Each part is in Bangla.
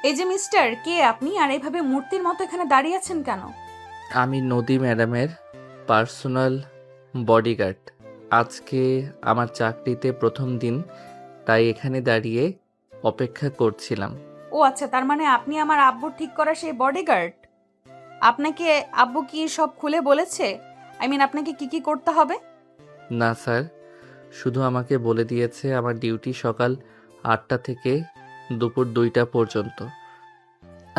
এই যে মিস্টার, কে আপনি? আর এইভাবে মূর্তির মতো এখানে দাঁড়িয়ে আছেন কেন? আমি নদী ম্যাডামের পার্সোনাল বডিগার্ড। আজকে আমার চাকরিতে প্রথম দিন, তাই এখানে দাঁড়িয়ে অপেক্ষা করছিলাম। ও আচ্ছা, তার মানে আপনি আমার আব্বুর ঠিক করা সেই বডিগার্ড। আপনাকে আব্বু কি সব খুলে বলেছে? আপনাকে কি কি করতে হবে? না স্যার, শুধু আমাকে বলে দিয়েছে আমার ডিউটি সকাল ৮টা থেকে দুপুর ২টা পর্যন্ত,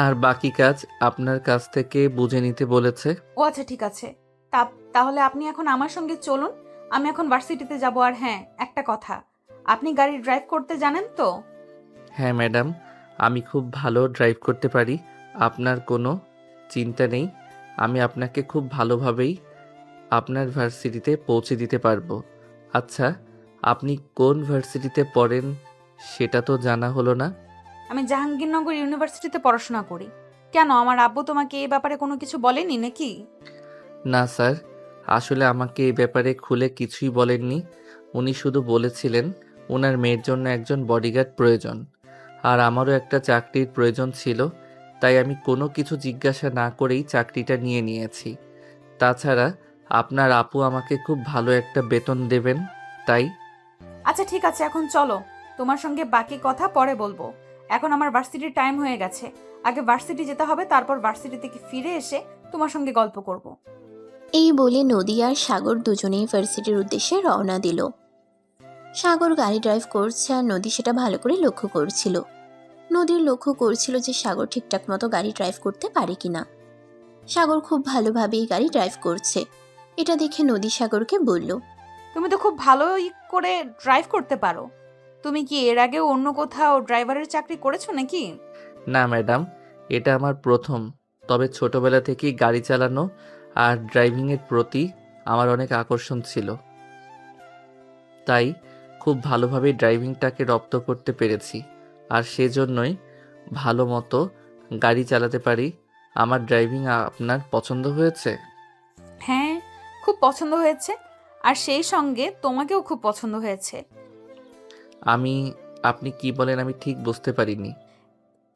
আর বাকি কাজ আপনার কাছ থেকে বুঝে নিতে বলেছে। ও আচ্ছা, ঠিক আছে। তাহলে আপনি এখন আমার সঙ্গে চলুন। আমি এখন ভার্সিটিতে যাব। আর হ্যাঁ, একটা কথা, আপনি গাড়ি ড্রাইভ করতে জানেন তো? হ্যাঁ ম্যাডাম, আমি খুব ভালো ড্রাইভ করতে পারি। আপনার কোনো চিন্তা নেই, আমি আপনাকে খুব ভালোভাবেই আপনার ভার্সিটিতে পৌঁছে দিতে পারবো। আচ্ছা, আপনি কোন ভার্সিটিতে পড়েন সেটা তো জানা হলো না। আমি জাহাঙ্গীরনগর ইউনিভার্সিটিতে পড়াশোনা করি। কেন, আমার আব্বু তোমাকে এই ব্যাপারে কোনো কিছু বলেনি নাকি? না স্যার, আসলে আমাকে এই ব্যাপারে খুলে কিছুই বলেননি। উনি শুধু বলেছিলেন ওনার মেয়ের জন্য একজন বডিগার্ড প্রয়োজন, আর আমারও একটা চাকরির প্রয়োজন ছিল, তাই আমি কোনো কিছু জিজ্ঞাসা না করেই চাকরিটা নিয়ে নিয়েছি। তাছাড়া আপনার আপু আমাকে খুব ভালো একটা বেতন দেবেন, তাই। আচ্ছা ঠিক আছে, এখন চলো। তোমার সঙ্গে বাকি কথা পরে বলবো। এখন আমার ভার্সিটির টাইম হয়ে গেছে। আগে ভার্সিটি যেতে হবে, তারপর ভার্সিটি থেকে ফিরে এসে তোমার সঙ্গে গল্প করব। এই বলে নদী আর সাগর দুজনেই ভার্সিটির উদ্দেশ্যে রওনা দিল। সাগর গাড়ি ড্রাইভ করছে আর নদী সেটা ভালো করে লক্ষ্য করছিল। নদীর লক্ষ্য করছিল যে সাগর ঠিকঠাক মতো গাড়ি ড্রাইভ করতে পারে কিনা। সাগর খুব ভালোভাবেই গাড়ি ড্রাইভ করছে। এটা দেখে নদী সাগরকে বলল, তুমি তো খুব ভালোই করে ড্রাইভ করতে পারো। তুমি কি এর আগেও অন্য কোথাও ড্রাইভারের চাকরি করেছো নাকি? না ম্যাডাম, এটা আমার প্রথম। তবে ছোটবেলা থেকেই গাড়ি চালানো আর ড্রাইভিংয়ের প্রতি আমার অনেক আকর্ষণ ছিল, তাই খুব ভালোভাবে ড্রাইভিংটাকে রপ্ত করতে পেরেছি, আর সেজন্যই ভালো মতো গাড়ি চালাতে পারি। আমার ড্রাইভিং আপনার পছন্দ হয়েছে? হ্যাঁ, খুব পছন্দ হয়েছে। আর সেই সঙ্গে তোমাকেও খুব পছন্দ হয়েছে। আমি আপনি কি বলেন আমি ঠিক বুঝতে পারিনি।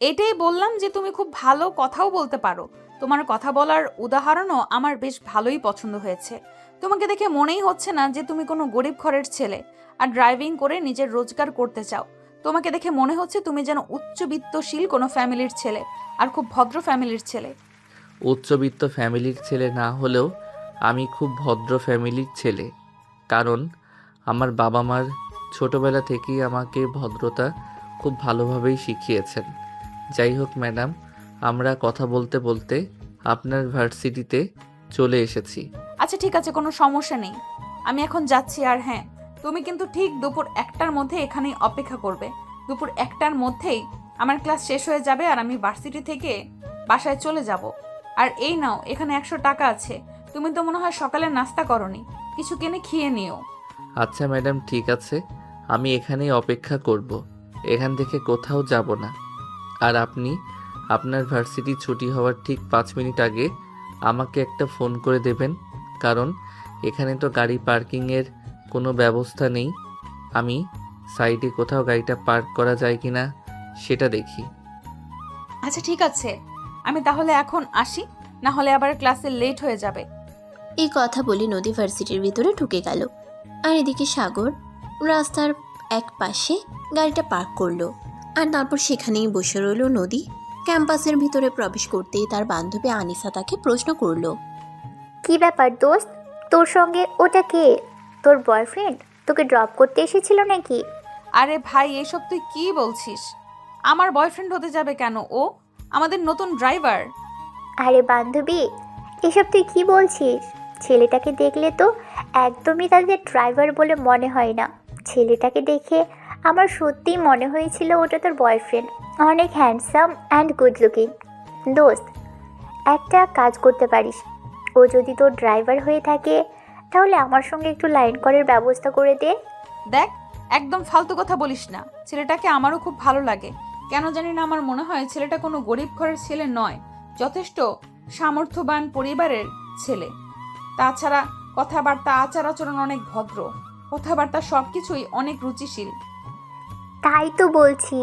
এটাই বললাম যে তুমি খুব ভালো কথাও বলতে পারো। তোমার কথা বলার উদাহরণও আমার বেশ ভালোই পছন্দ হয়েছে। তোমাকে দেখে মনেই হচ্ছে না যে তুমি কোনো গরিব ঘরের ছেলে আর ড্রাইভিং করে নিজের রোজগার করতে চাও। তোমাকে দেখে মনে হচ্ছে তুমি যেন উচ্চবিত্তশীল কোনো ফ্যামিলির ছেলে, আর খুব ভদ্র ফ্যামিলির ছেলে। উচ্চবিত্ত ফ্যামিলির ছেলে না হলেও আমি খুব ভদ্র ফ্যামিলির ছেলে, কারণ আমার বাবা মার ছোটবেলা থেকেই আমাকে ভদ্রতা খুব ভালোভাবেই শিখিয়েছেন। যাই হোক ম্যাডাম, আমরা কথা বলতে বলতে আপনার ভার্সিটিতে চলে এসেছি। আচ্ছা ঠিক আছে, কোনো সমস্যা নেই। আমি এখন যাচ্ছি। আর হ্যাঁ, তুমি কিন্তু ঠিক দুপুর 1টার মধ্যে এখানেই অপেক্ষা করবে। দুপুর 1টার মধ্যেই আমার ক্লাস শেষ হয়ে যাবে আর আমি ভার্সিটি থেকে বাসায় চলে যাব। আর এই নাও, এখানে 100 টাকা আছে। তুমি তো মনে হয় সকালে নাস্তা করনি, কিছু কিনে খেয়ে নিও। আচ্ছা ম্যাডাম, ঠিক আছে, আমি এখানেই অপেক্ষা করব, এখান থেকে কোথাও যাব না। আর আপনি আপনার ভার্সিটি ছুটি হওয়ার ঠিক 5 মিনিট আগে আমাকে একটা ফোন করে দেবেন, কারণ এখানে তো গাড়ি পার্কিংয়ের কোনো ব্যবস্থা নেই। আমি সাইডে কোথাও গাড়িটা পার্ক করা যায় কিনা সেটা দেখি। আচ্ছা ঠিক আছে, আমি তাহলে এখন আসি, না হলে আবার ক্লাসে লেট হয়ে যাবে। এই কথা বলে নদী ভার্সিটির ভিতরে ঢুকে গেল। আর এদিকে সাগর রাস্তার এক পাশে গাড়িটা পার্ক করলো। আর তারপর সেখানেই বসে রইল নদী। ক্যাম্পাসের ভিতরে প্রবেশ করতেই তার বান্ধবী আনিসা তাকে প্রশ্ন করলো, কি ব্যাপার দোস্ত, তোর সঙ্গে ওটা কে? তোর বয়ফ্রেন্ড তোকে ড্রপ করতে এসেছিল নাকি? আরে ভাই, এসব তুই কি বলছিস? আমার বয়ফ্রেন্ড হতে যাবে কেন? ও আমাদের নতুন ড্রাইভার। আরে বান্ধবী, এসব তুই কি বলছিস? ছেলেটাকে দেখলে তো একদমই তাদের ড্রাইভার বলে মনে হয় না। ছেলেটাকে দেখে আমার সত্যিই মনে হয়েছিল ওটা তোর বয়ফ্রেন্ড। অনেক হ্যান্ডসাম অ্যান্ড গুড লুকিং। দোস্ত, একটা কাজ করতে পারিস। ও যদি তোর ড্রাইভার হয়ে থাকে তাহলে আমার সঙ্গে একটু লাইন করার ব্যবস্থা করে দে। দেখ, একদম ফালতু কথা বলিস না। ছেলেটাকে আমারও খুব ভালো লাগে। কেন জানি না, আমার মনে হয় ছেলেটা কোনো গরিব ঘরের ছেলে নয়, যথেষ্ট সামর্থ্যবান পরিবারের ছেলে। তাছাড়া কথাবার্তা, আচার আচরণ অনেক ভদ্র, কথাবার্তা সবকিছুই অনেক রুচিশীল। তাই তো বলছি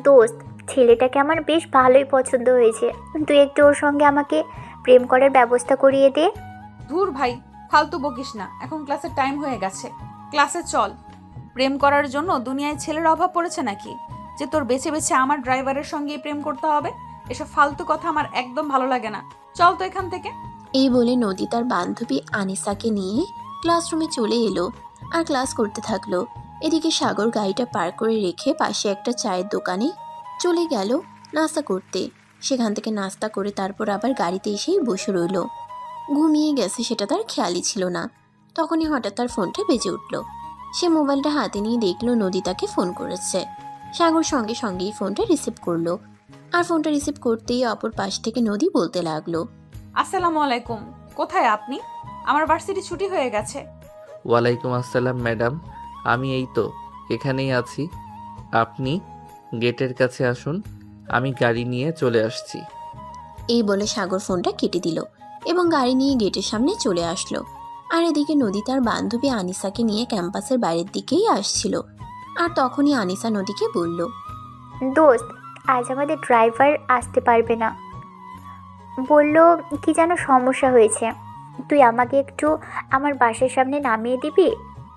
দোস্ত, ছেলেটাকে আমার বেশ ভালোই পছন্দ হয়েছে। তুই একটু ওর সঙ্গে আমাকে প্রেম করার ব্যবস্থা করিয়ে দে। ধুর ভাই, ফালতু বকিস না, এখন ক্লাসের টাইম হয়ে গেছে, ক্লাসে চল। প্রেম করার জন্য দুনিয়ায় ছেলের অভাব পড়েছে নাকি যে তোর বেছে বেছে আমার ড্রাইভারের সঙ্গেই প্রেম করতে হবে? এসব ফালতু কথা আমার একদম ভালো লাগে না, চল তো এখান থেকে। এই বলে নদী তার বান্ধবী আনিসাকে নিয়ে ক্লাসরুমে চলে এলো আর ক্লাস করতে থাকলো। এদিকে সাগর গাড়িটা পার করে রেখে পাশে একটা চায়ের দোকানে চলে গেল নাস্তা করতে। সেখান থেকে নাস্তা করে তারপর আবার গাড়িতে এসেই বসে রইল। ঘুমিয়ে গেছে সেটা তার খেয়ালই ছিল না। তখনই হঠাৎ তার ফোনটা বেজে উঠল। সে মোবাইলটা হাতে নিয়ে দেখলো নদী তাকে ফোন করেছে। সাগর সঙ্গে সঙ্গেই ফোনটা রিসিভ করলো। আর ফোনটা রিসিভ করতেই অপর পাশ থেকে নদী বলতে লাগলো, আসসালামু আলাইকুম, কোথায় আপনি? আমার ভার্সিটি ছুটি হয়ে গেছে। ওয়ালাইকুম আসসালাম ম্যাডাম, আমি এই তো এখানেই আছি। আপনি গেটের কাছে আসুন, আমি গাড়ি নিয়ে চলে আসছি। এই বলে সাগর ফোনটা কেটে দিল এবং গাড়ি নিয়ে গেটের সামনে চলে আসলো। আর এদিকে নদী তার বান্ধবী আনিসাকে নিয়ে ক্যাম্পাসের বাইরের দিকেই আসছিল। আর তখনই আনিসা নদীকে বলল, দোস্ত, আজ আমাদের ড্রাইভার আসতে পারবে না, বলল কি যেন সমস্যা হয়েছে। তুই আমাকে একটু আমার বাসার সামনে নামিয়ে দিবি?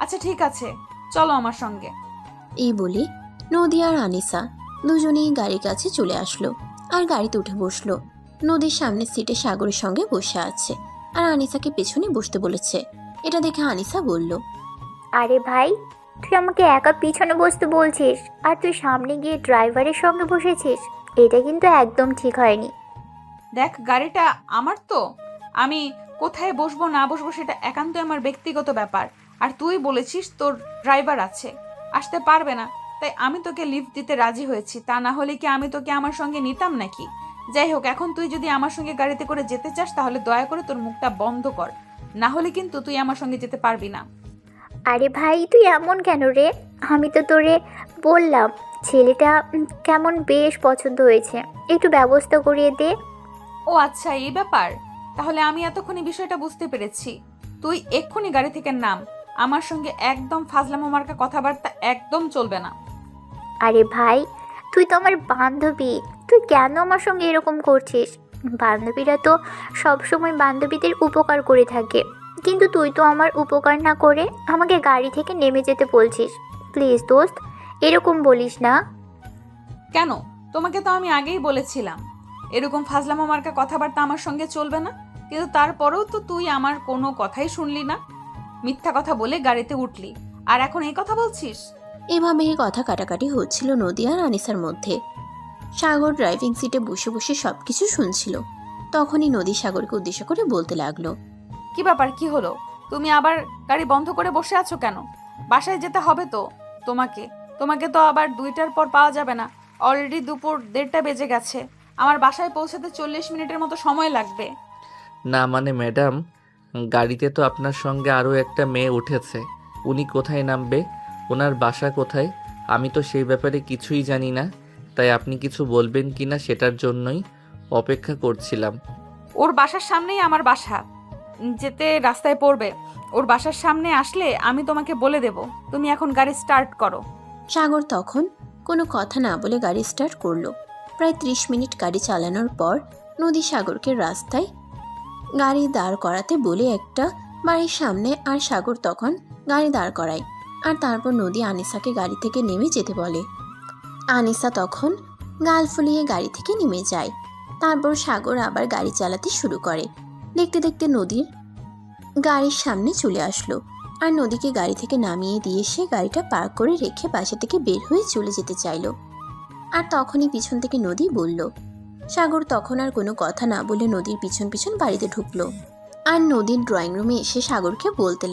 আচ্ছা ঠিক আছে, চলো আমার সঙ্গে। এই বলে নদী আর আনিসা দুজনেই গাড়ির কাছে চলে আসলো আর গাড়িতে উঠে বসলো। নদীর সামনের সিটে সাগরের সঙ্গে বসে আছে আর আনিসাকে পেছনে বসতে বলেছে। এটা দেখে আনিসা বলল, আরে ভাই, তুই আমাকে একা পিছনে বসতে বলছিস আর তুই সামনে গিয়ে ড্রাইভারের সঙ্গে বসেছিস। এটা কিন্তু একদম ঠিক হয়নি। দেখ, গাড়িটা আমার তো, আমি কোথায় বসবো না বসবো সেটা একান্ত আমার ব্যক্তিগত ব্যাপার। আর তুই বলেছিস তোর ড্রাইভার আছে, আসতে পারবে না, তাই আমি তোকে লিফট দিতে রাজি হয়েছি। তা না হলে কি আমি তোকে আমার সঙ্গে নিতাম নাকি? যাই হোক, এখন তুই যদি আমার সঙ্গে গাড়িতে করে যেতে চাস তাহলে দয়া করে তোর মুখটা বন্ধ কর, না হলে কিন্তু তুই আমার সঙ্গে যেতে পারবি না। আরে ভাই, তুই এমন কেন রে? আমি তো তোরে বললাম ছেলেটা কেমন বেশ পছন্দ হয়েছে, একটু ব্যবস্থা করিয়ে দে। ও আচ্ছা, এই ব্যাপার। তাহলে আমি এতক্ষণই বিষয়টা বুঝতে পেরেছি। তুই এক্ষুনি গাড়ি থেকে নাম, আমার সঙ্গে একদম ফাজলামো মার্কা কথাবার্তা একদম চলবে না। আরে ভাই, তুই তো আমার বান্ধবী, তুই কেন আমার সঙ্গে এরকম করছিস? বান্ধবীরা তো সবসময় বান্ধবীদের উপকার করে থাকে, কিন্তু তুই তো আমার উপকার না করে আমাকে গাড়ি থেকে নেমে যেতে বলছিস। প্লিজ দোস্ত, এরকম বলিস না। কেন? তোমাকে তো আমি আগেই বলেছিলাম এরকম ফাজলামো মার্কা কথাবার্তা আমার সঙ্গে চলবে না, কিন্তু তারপরেও তো তুই আমার কোনো কথাই শুনলি না, মিথ্যা কথা বলে গাড়িতে উঠলি, আর এখন এই কথা বলছিস? এভাবেই কথা কাটাকাটি হচ্ছিল নদী আর আনিসার মধ্যে। সাগর ড্রাইভিং সিটে বসে বসে সবকিছু শুনছিল। তখনই নদী সাগরকে উদ্দেশ্য করে বলতে লাগলো, কি ব্যাপার, কি হলো? তুমি আবার গাড়ি বন্ধ করে বসে আছো কেন? বাসায় যেতে হবে তো তোমাকে। তোমাকে তো আবার 2টার পর পাওয়া যাবে না, অলরেডি দুপুর 1:30 বেজে গেছে। আমার বাসায় পৌঁছাতে 40 মিনিটের মতো সময় লাগবে। না মানে ম্যাডাম, গাড়িতে তো আপনার সঙ্গে আরও একটা মেয়ে উঠেছে, উনি কোথায় নামবে, ওনার বাসা কোথায়, আমি তো সেই ব্যাপারে কিছুই জানি না, তাই আপনি কিছু বলবেন কি না সেটার জন্যই অপেক্ষা করছিলাম। ওর বাসার সামনেই আমার বাসা, যেতে রাস্তায় পড়বে। ওর বাসার সামনে আসলে আমি তোমাকে বলে দেব। তুমি এখন গাড়ি স্টার্ট করো। সাগর তখন কোনো কথা না বলে গাড়ি স্টার্ট করলো। প্রায় 30 মিনিট গাড়ি চালানোর পর নদী সাগরকে রাস্তায় গাড়ি দাঁড় করাতে বলে একটা বাড়ির সামনে, আর সাগর তখন গাড়ি দাঁড় করায়। আর তারপর নদী আনিসাকে গাড়ি থেকে নেমে যেতে বলে। আনিসা তখন গাল ফুলিয়ে গাড়ি থেকে নেমে যায়। তারপর সাগর আবার গাড়ি চালাতে শুরু করে। দেখতে দেখতে নদীর গাড়ির সামনে চলে আসলো আর নদীকে গাড়ি থেকে নামিয়ে দিয়ে সে গাড়িটা পার্ক করে রেখে বাসা থেকে বের হয়ে চলে যেতে চাইলো। আর তখনই পিছন থেকে নদী বলল। সাগর তখন আর কোনো কথা না বলে নদীর পিছন পিছন বাড়িতে ঢুকলো। আর নদীর ড্রয়িং রুমে এসে সাগরকে বলতে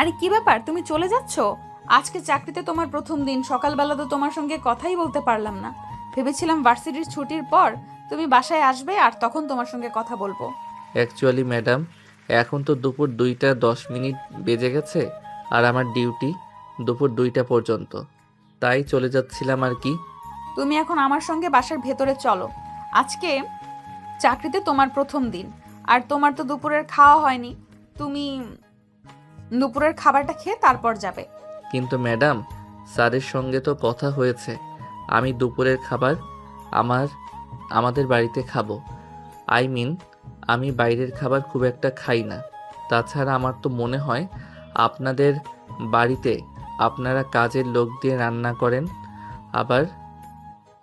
আরে কি ব্যাপার, তুমি চলে যাচ্ছ? আজকে চাকরিতে তোমার প্রথম দিন, সকালবেলা তো তোমার সঙ্গে কথাই বলতে পারলাম না। ভেবেছিলাম ভার্সিটির ছুটির পর তুমি বাসায় আসবে আর তখন তোমার সঙ্গে কথা বলবো। অ্যাকচুয়ালি ম্যাডাম, এখন তো দুপুর 2:10 বেজে গেছে আর আমার ডিউটি দুপুর 2টা পর্যন্ত, তাই চলে যাচ্ছিলাম আর কি। তুমি এখন আমার সঙ্গে বাসার ভেতরে চলো। আজকে চাকরিতে তোমার প্রথম দিন, আর তোমার তো দুপুরের খাওয়া হয়নি। তুমি দুপুরের খাবারটা খেয়ে তারপর যাবে। কিন্তু ম্যাডাম, স্যারের সঙ্গে তো কথা হয়েছে, আমি দুপুরের খাবার আমাদের বাড়িতে খাবো। আমি বাইরের খাবার খুব একটা খাই না। তাছাড়া আমার তো মনে হয় আপনাদের বাড়িতে আপনারা কাজের লোক দিয়ে রান্না করেন। আবার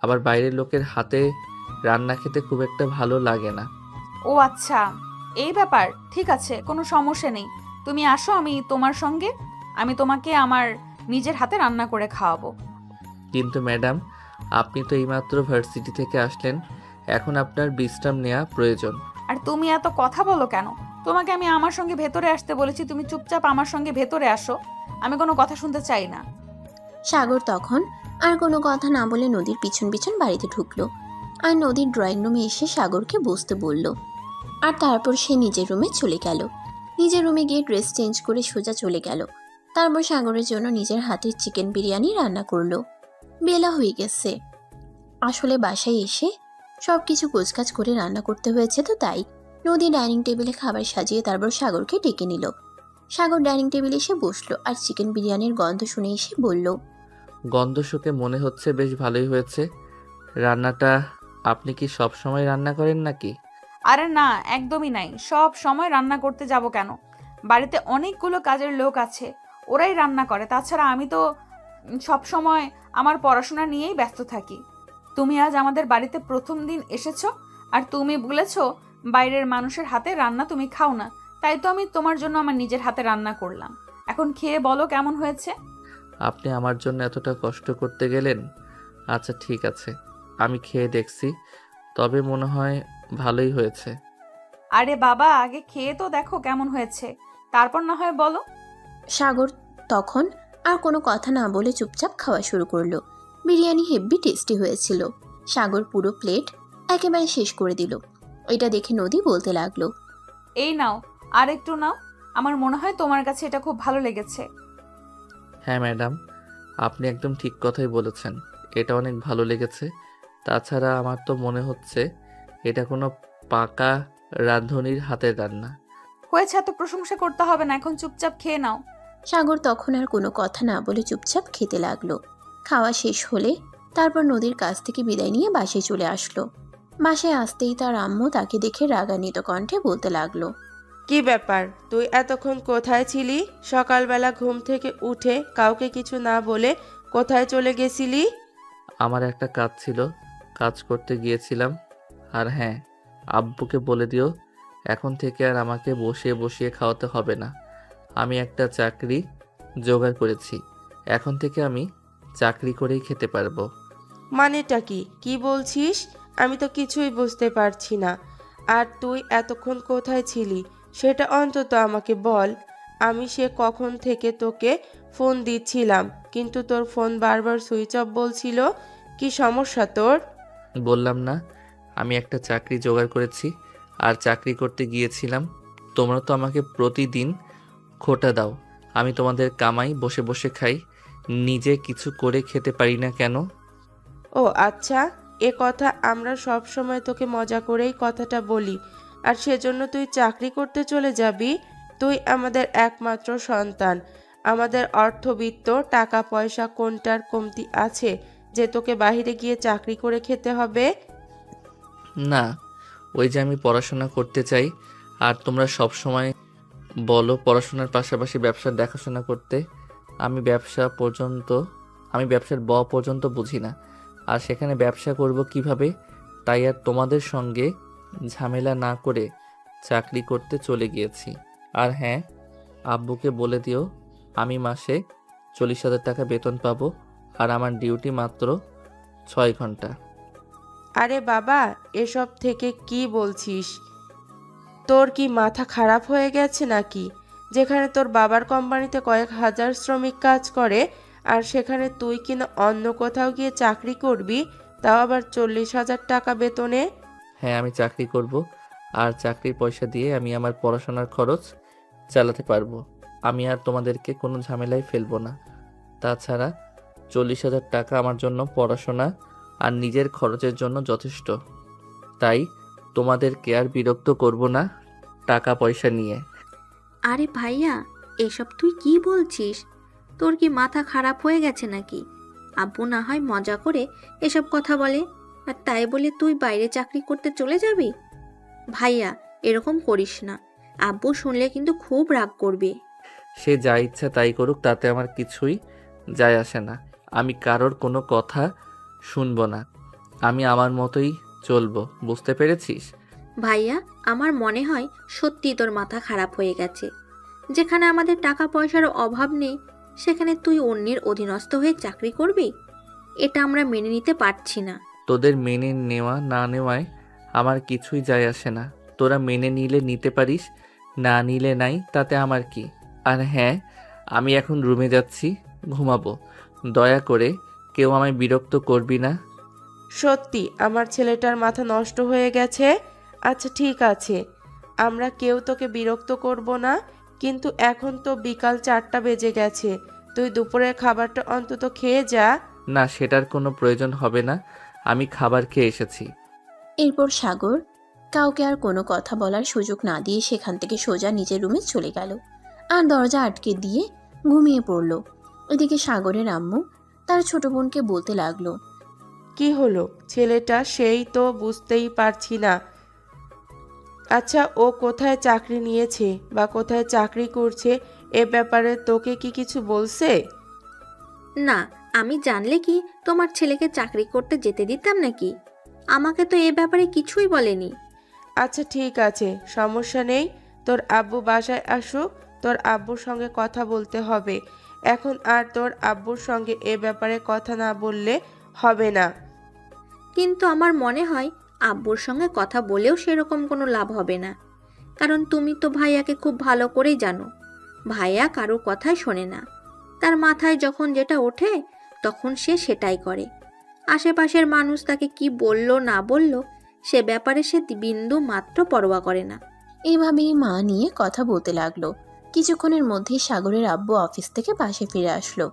আবার বাইরের লোকের হাতে রান্না খেতে খুব একটা ভালো লাগে না। ও আচ্ছা, এই ব্যাপার। ঠিক আছে, কোনো সমস্যা নেই। তুমি আসো আমি তোমাকে আমার নিজের হাতে রান্না করে খাওয়াবো। কিন্তু ম্যাডাম, আপনি তো এইমাত্র ভার্সিটি থেকে আসলেন, এখন আপনার বিশ্রাম নেওয়া প্রয়োজন। আর তুমি এত কথা বলো কেন? তোমাকে আমি আমার সঙ্গে ভেতরে আসতে বলেছি, তুমি চুপচাপ আমার সঙ্গে ভেতরে আসো। আমি কোনো কথা শুনতে চাই না। সাগর তখন আর কোনো কথা না বলে নদীর পিছন পিছন বাড়িতে ঢুকলো আর নদীর ড্রয়িং রুমে এসে সাগরকে বসতে বলল। আর তারপর সে নিজের রুমে চলে গেল। নিজের রুমে গিয়ে ড্রেস চেঞ্জ করে সোজা চলে গেল। তারপর সাগরের জন্য নিজের হাতের চিকেন বিরিয়ানি রান্না করলো। বেলা হয়ে গেছে, আসলে বাসায় এসে সব কিছু গোছগাছ করে রান্না করতে হয়েছে, তো তাই নদী ডাইনিং টেবিলে খাবার সাজিয়ে তারপর সাগরকে ডেকে নিল। সাগর ডাইনিং টেবিলে এসে বসলো আর চিকেন বিরিয়ানির গন্ধ শুনে এসে বলল, গন্ধ শুকে মনে হচ্ছে বেশ ভালোই হয়েছে। রান্নাটা আপনি কি সব সময় রান্না করেন নাকি? আরে না, একদমই নাই। সব সময় রান্না করতে যাব কেন? বাড়িতে অনেকগুলো কাজের লোক আছে, ওরাই রান্না করে। তাছাড়া আমি তো সব সময় আমার পড়াশোনা নিয়েই ব্যস্ত থাকি। তুমি আজ আমাদের বাড়িতে প্রথম দিন এসেছো, আর তুমি বলেছো বাইরের মানুষের হাতে রান্না তুমি খাও না। তাই তো আমি তোমার জন্য আমার নিজের হাতে রান্না করলাম। এখন খেয়ে বলো কেমন হয়েছে। আপনি আমার জন্য এতটা কষ্ট করতে গেলেন? আচ্ছা ঠিক আছে, আমি খেয়ে দেখছি, তবে মনে হয় ভালোই হয়েছে। আরে বাবা, আগে খেয়ে তো দেখো কেমন হয়েছে, তারপর না হয় বলো। সাগর তখন আর কোনো কথা না বলে চুপচাপ খাওয়া শুরু করলো। বিরিয়ানি হেব্বি টেস্টি হয়েছিল। সাগর পুরো প্লেট একেবারে শেষ করে দিল। এটা দেখে নদী বলতে লাগলো, এই নাও, আর একটু নাও। আমার মনে হয় তোমার কাছে এটা খুব ভালো লেগেছে। হ্যাঁ ম্যাডাম, আপনি একদম ঠিক কথাই বলেছেন, এটা অনেক ভালো লেগেছে। তাছাড়া আমার তো মনে হচ্ছে এটা কোনো পাকা রাঁধুনির হাতের রান্না। হয়েছে, এত প্রশংসা করতে হবে না, এখন চুপচাপ খেয়ে নাও। সাগর তখন আর কোনো কথা না বলে চুপচাপ খেতে লাগলো। খাওয়া শেষ হলে তারপর নদীর কাছ থেকে বিদায় নিয়ে বাসায় চলে আসলো। বাসায় আসতেই তার আম্মু তাকে দেখে রাগান্বিত কণ্ঠে বলতে লাগলো, কি ব্যাপার, তুই এতক্ষণ কোথায় ছিলি? সকালবেলা ঘুম থেকে উঠে কাউকে কিছু না বলে কোথায় চলে গেছিলি? আমার একটা কাজ ছিল, কাজ করতে গিয়েছিলাম। আর হ্যাঁ, আব্বুকে বলে দিও এখন থেকে আর আমাকে বসিয়ে বসিয়ে খাওয়াতে হবে না। আমি একটা চাকরি জোগাড় করেছি, এখন থেকে আমি চাকরি করেই খেতে পারবো। মানেটা কি? কি বলছিস? আমি তো কিছুই বুঝতে পারছি না। আর তুই এতক্ষণ কোথায় ছিলি সেটা অন্তত আমাকে বল। আমি সে কখন থেকে তোকে ফোন দিচ্ছিলাম, কিন্তু তোর ফোন বারবার সুইচ অফ বলছিল। কি সমস্যা তোর? বললাম না আমি একটা চাকরি জোগাড় করেছি আর চাকরি করতে গিয়েছিলাম। তোমরা তো আমাকে প্রতিদিন খোটা দাও, আমি তোমাদের কামাই বসে বসে খাই, নিজে কিছু করে খেতে পারি না কেন? ও আচ্ছা, এ কথা আমরা সব সময় তোকে মজা করেই কথাটা বলি, আর সেজন্য তুই চাকরি করতে চলে যাবি? তুই আমাদের একমাত্র সন্তান, আমাদের অর্থবিত্ত, টাকা পয়সা কোনটার কমতি আছে যে তোকে বাইরে গিয়ে চাকরি করে খেতে হবে? না, ওই যে আমি পড়াশোনা করতে চাই, আর তোমরা সব সময় বলো পড়াশোনার পাশাপাশি ব্যবসার দেখাশোনা করতে। আমি ব্যবসার পর্যন্ত বুঝি না, আর সেখানে ব্যবসা করব কিভাবে? তাই আর তোমাদের সঙ্গে ঝামেলা না করে চাকরি করতে চলে গিয়েছি। আর হ্যাঁ, আব্বুকে বলে দিও আমি মাসে 40,000 টাকা বেতন পাবো, আর আমার ডিউটি মাত্র 6 ঘন্টা। আরে বাবা, এসব থেকে কি বলছিস? তোর কি মাথা খারাপ হয়ে গেছে নাকি? যেখানে তোর বাবার কোম্পানিতে কয়েক হাজার শ্রমিক কাজ করে, আর সেখানে তুই কিনা অন্য কোথাও গিয়ে চাকরি করবি, তাও আবার 40,000 টাকা বেতনে? হ্যাঁ, আমি চাকরি করব, আর চাকরির পয়সা দিয়ে আমি আমার পড়াশোনার খরচ চালাতে পারবো। আমি আর তোমাদেরকে কোনো ঝামেলায় ফেলবো না। তাছাড়া 40,000 টাকা আমার জন্য পড়াশোনা আর নিজের খরচের জন্য যথেষ্ট। তাই তোমাদেরকে আর বিরক্ত করব না টাকা পয়সা নিয়ে। আরে ভাইয়া, এসব তুই কি বলছিস? তোর কি মাথা খারাপ হয়ে গেছে নাকি? আব্বু না হয় মজা করে এসব কথা বলে, আর তাই বলে তুই বাইরে চাকরি করতে চলে যাবি? ভাইয়া, এরকম করিস না, আব্বু শুনলে কিন্তু খুব রাগ করবে। সে যা ইচ্ছা তাই করুক, তাতে আমার কিছুই যায় আসে না। আমি কারোর কোনো কথা শুনবো না। আমি আমার মতোই চলবো, বুঝতে পেরেছিস? ভাইয়া, আমার মনে হয় সত্যি তোর মাথা খারাপ হয়ে গেছে। যেখানে আমাদের টাকা পয়সার অভাব নেই, সেখানে তুই অন্যের অধীনস্থ হয়ে চাকরি করবি? এটা আমরা মেনে নিতে পারছি না। তোদের মেনে নেওয়া না নেওয়ায় আমার কিছুই যায় আসে না। তোরা মেনে নিলে নিতে পারিস, না নিলে নাই, তাতে আমার কি। আর হ্যাঁ, আমি এখন রুমে যাচ্ছি, ঘুমাবো। দয়া করে কেউ আমায় বিরক্ত করবি না। সত্যি আমার ছেলেটার মাথা নষ্ট হয়ে গেছে। আচ্ছা ঠিক আছে, আমরা কেউ তোকে বিরক্ত করব না, কিন্তু এখন তো বিকাল 4টা বেজে গেছে। তুই দুপুরের খাবারটা অন্তত খেয়ে যা। না, সেটার কোনো প্রয়োজন হবে না, আমি খাবার খেয়ে এসেছি। এরপর সাগর কাউকে আর কোনো কথা বলার সুযোগ না দিয়ে সেখান থেকে সোজা নিজের রুমে চলে গেল আর দরজা আটকে দিয়ে ঘুমিয়ে পড়ল। এদিকে সাগরের আম্মু তার ছোট বোনকে বলতে লাগলো, কি হলো ছেলেটা, সেই তো বুঝতেই পারছি না। আচ্ছা, ও কোথায় চাকরি নিয়েছে বা কোথায় চাকরি করছে, এ ব্যাপারে তোকে কি কিছু বলছে? না, আমি জানলে কি তোমার ছেলেকে চাকরি করতে যেতে দিতাম নাকি? আমাকে তো এ ব্যাপারে কিছুই বলেনি। আচ্ছা ঠিক আছে, সমস্যা নেই। তোর আব্বু বাসায় আসুক, তোর আব্বুর সঙ্গে কথা বলতে হবে। এখন আর তোর আব্বুর সঙ্গে এ ব্যাপারে কথা না বললে হবে না। কিন্তু আমার মনে হয় আব্বুর সঙ্গে কথা বলেও সেরকম কোনো লাভ হবে না, কারণ তুমি তো ভাইয়াকে খুব ভালো করেই জানো। ভাইয়া কারো কথাই শোনে না, তার মাথায় যখন যেটা ওঠে তখন সে সেটাই করে। আশেপাশের মানুষ তাকে কি বলল না বলল সে ব্যাপারে সে বিন্দু মাত্র পরোয়া করে না। এইভাবেই মা নিয়ে কথা বলতে লাগলো। কিছুক্ষণের মধ্যেই সাগরের আব্বু অফিস থেকে বাসে ফিরে আসলো।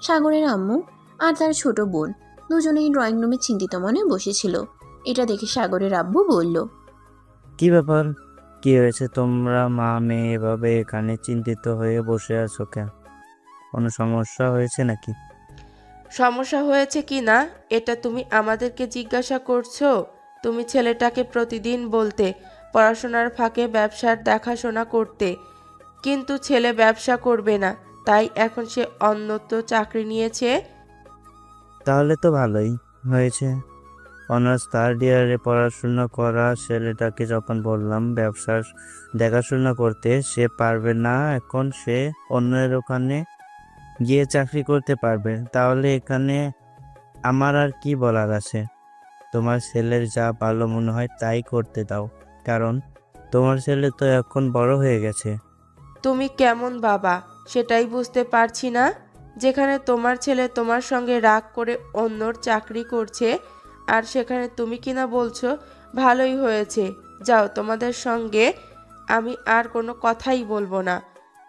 সাগরের আম্মু আর তার ছোট বোন দুজনেই ড্রয়িং রুমে চিন্তিত মনে বসেছিল। এটা দেখে সাগরের আব্বু বলল, কি ব্যাপার, কি হয়েছে? তোমরা মা মেয়ে এভাবে এখানে চিন্তিত হয়ে বসে আছো কেন? কোনো সমস্যা হয়েছে নাকি? সমস্যা হয়েছে কি না এটা তুমি আমাদেরকে জিজ্ঞাসা করছো? তুমি ছেলেটাকে প্রতিদিন বলতে পড়াশোনার ফাঁকে ব্যবসার দেখাশোনা করতে, কিন্তু ছেলে ব্যবসা করবে না, তাই এখন সে অন্যত্র চাকরি নিয়েছে। তাহলে তো ভালোই হয়েছে। অনার্স থার্ড ইয়ারে পড়াশোনা করা ছেলেটাকে যখন বললাম ব্যবসার দেখাশোনা করতে, সে পারবে না, এখন সে অন্যের ওখানে গিয়ে চাকরি করতে পারবে। তাহলে এখানে আমার আর কি বলার আছে? তোমার ছেলের যা ভালো মনে হয় তাই করতে দাও, কারণ তোমার ছেলে তো এখন বড় হয়ে গেছে। তুমি কেমন বাবা সেটাই বুঝতে পারছি না। যেখানে তোমার ছেলে তোমার সঙ্গে রাগ করে অন্যর চাকরি করছে, আর সেখানে তুমি কিনা বলছো ভালোই হয়েছে, যাও তোমাদের সঙ্গে আমি আর কোনো কথাই বলবো না।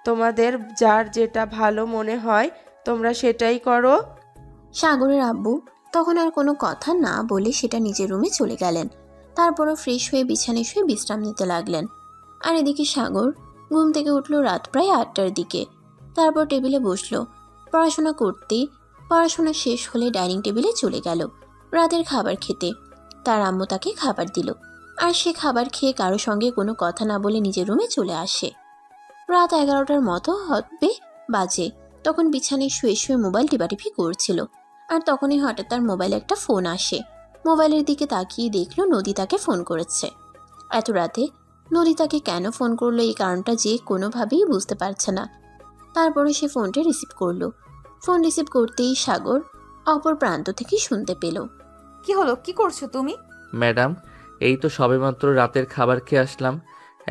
তোমাদের যার যেটা ভালো মনে হয় তোমরা সেটাই করো। সাগরের আব্বু তখন আর কোনো কথা না বলে সেটা নিজের রুমে চলে গেলেন। তারপরও ফ্রেশ হয়ে বিছানায় শুয়ে বিশ্রাম নিতে লাগলেন। আর এদিকে সাগর ঘুম থেকে উঠল রাত প্রায় 8টার দিকে। তারপর টেবিলে বসলো পড়াশোনা করতে। পড়াশোনা শেষ হলে ডাইনিং টেবিলে চলে গেল রাতের খাবার খেতে। তার আম্মু তাকে খাবার দিল, আর সে খাবার খেয়ে কারো সঙ্গে কোনো কথা না বলে নিজের রুমে চলে আসে। রাত 11টার মতো হবে বাজে। তখন বিছানায় শুয়ে শুয়ে মোবাইল টিপাটিপি করছিল, আর তখনই হঠাৎ তার মোবাইলে একটা ফোন আসে। মোবাইলের দিকে তাকিয়ে দেখলো নদী তাকে ফোন করেছে। এত রাতে নদী তাকে কেন ফোন করলো এই কারণটা যে কোনোভাবেই বুঝতে পারছে না। তারপরে সে ফোনটা রিসিভ করলো। ফোন রিসিভ করতেই সাগর অপর প্রান্ত থেকে শুনতে পেল, কি হলো, কি করছো তুমি? ম্যাডাম, এই তো সবেমাত্র রাতের খাবার খেয়ে আসলাম,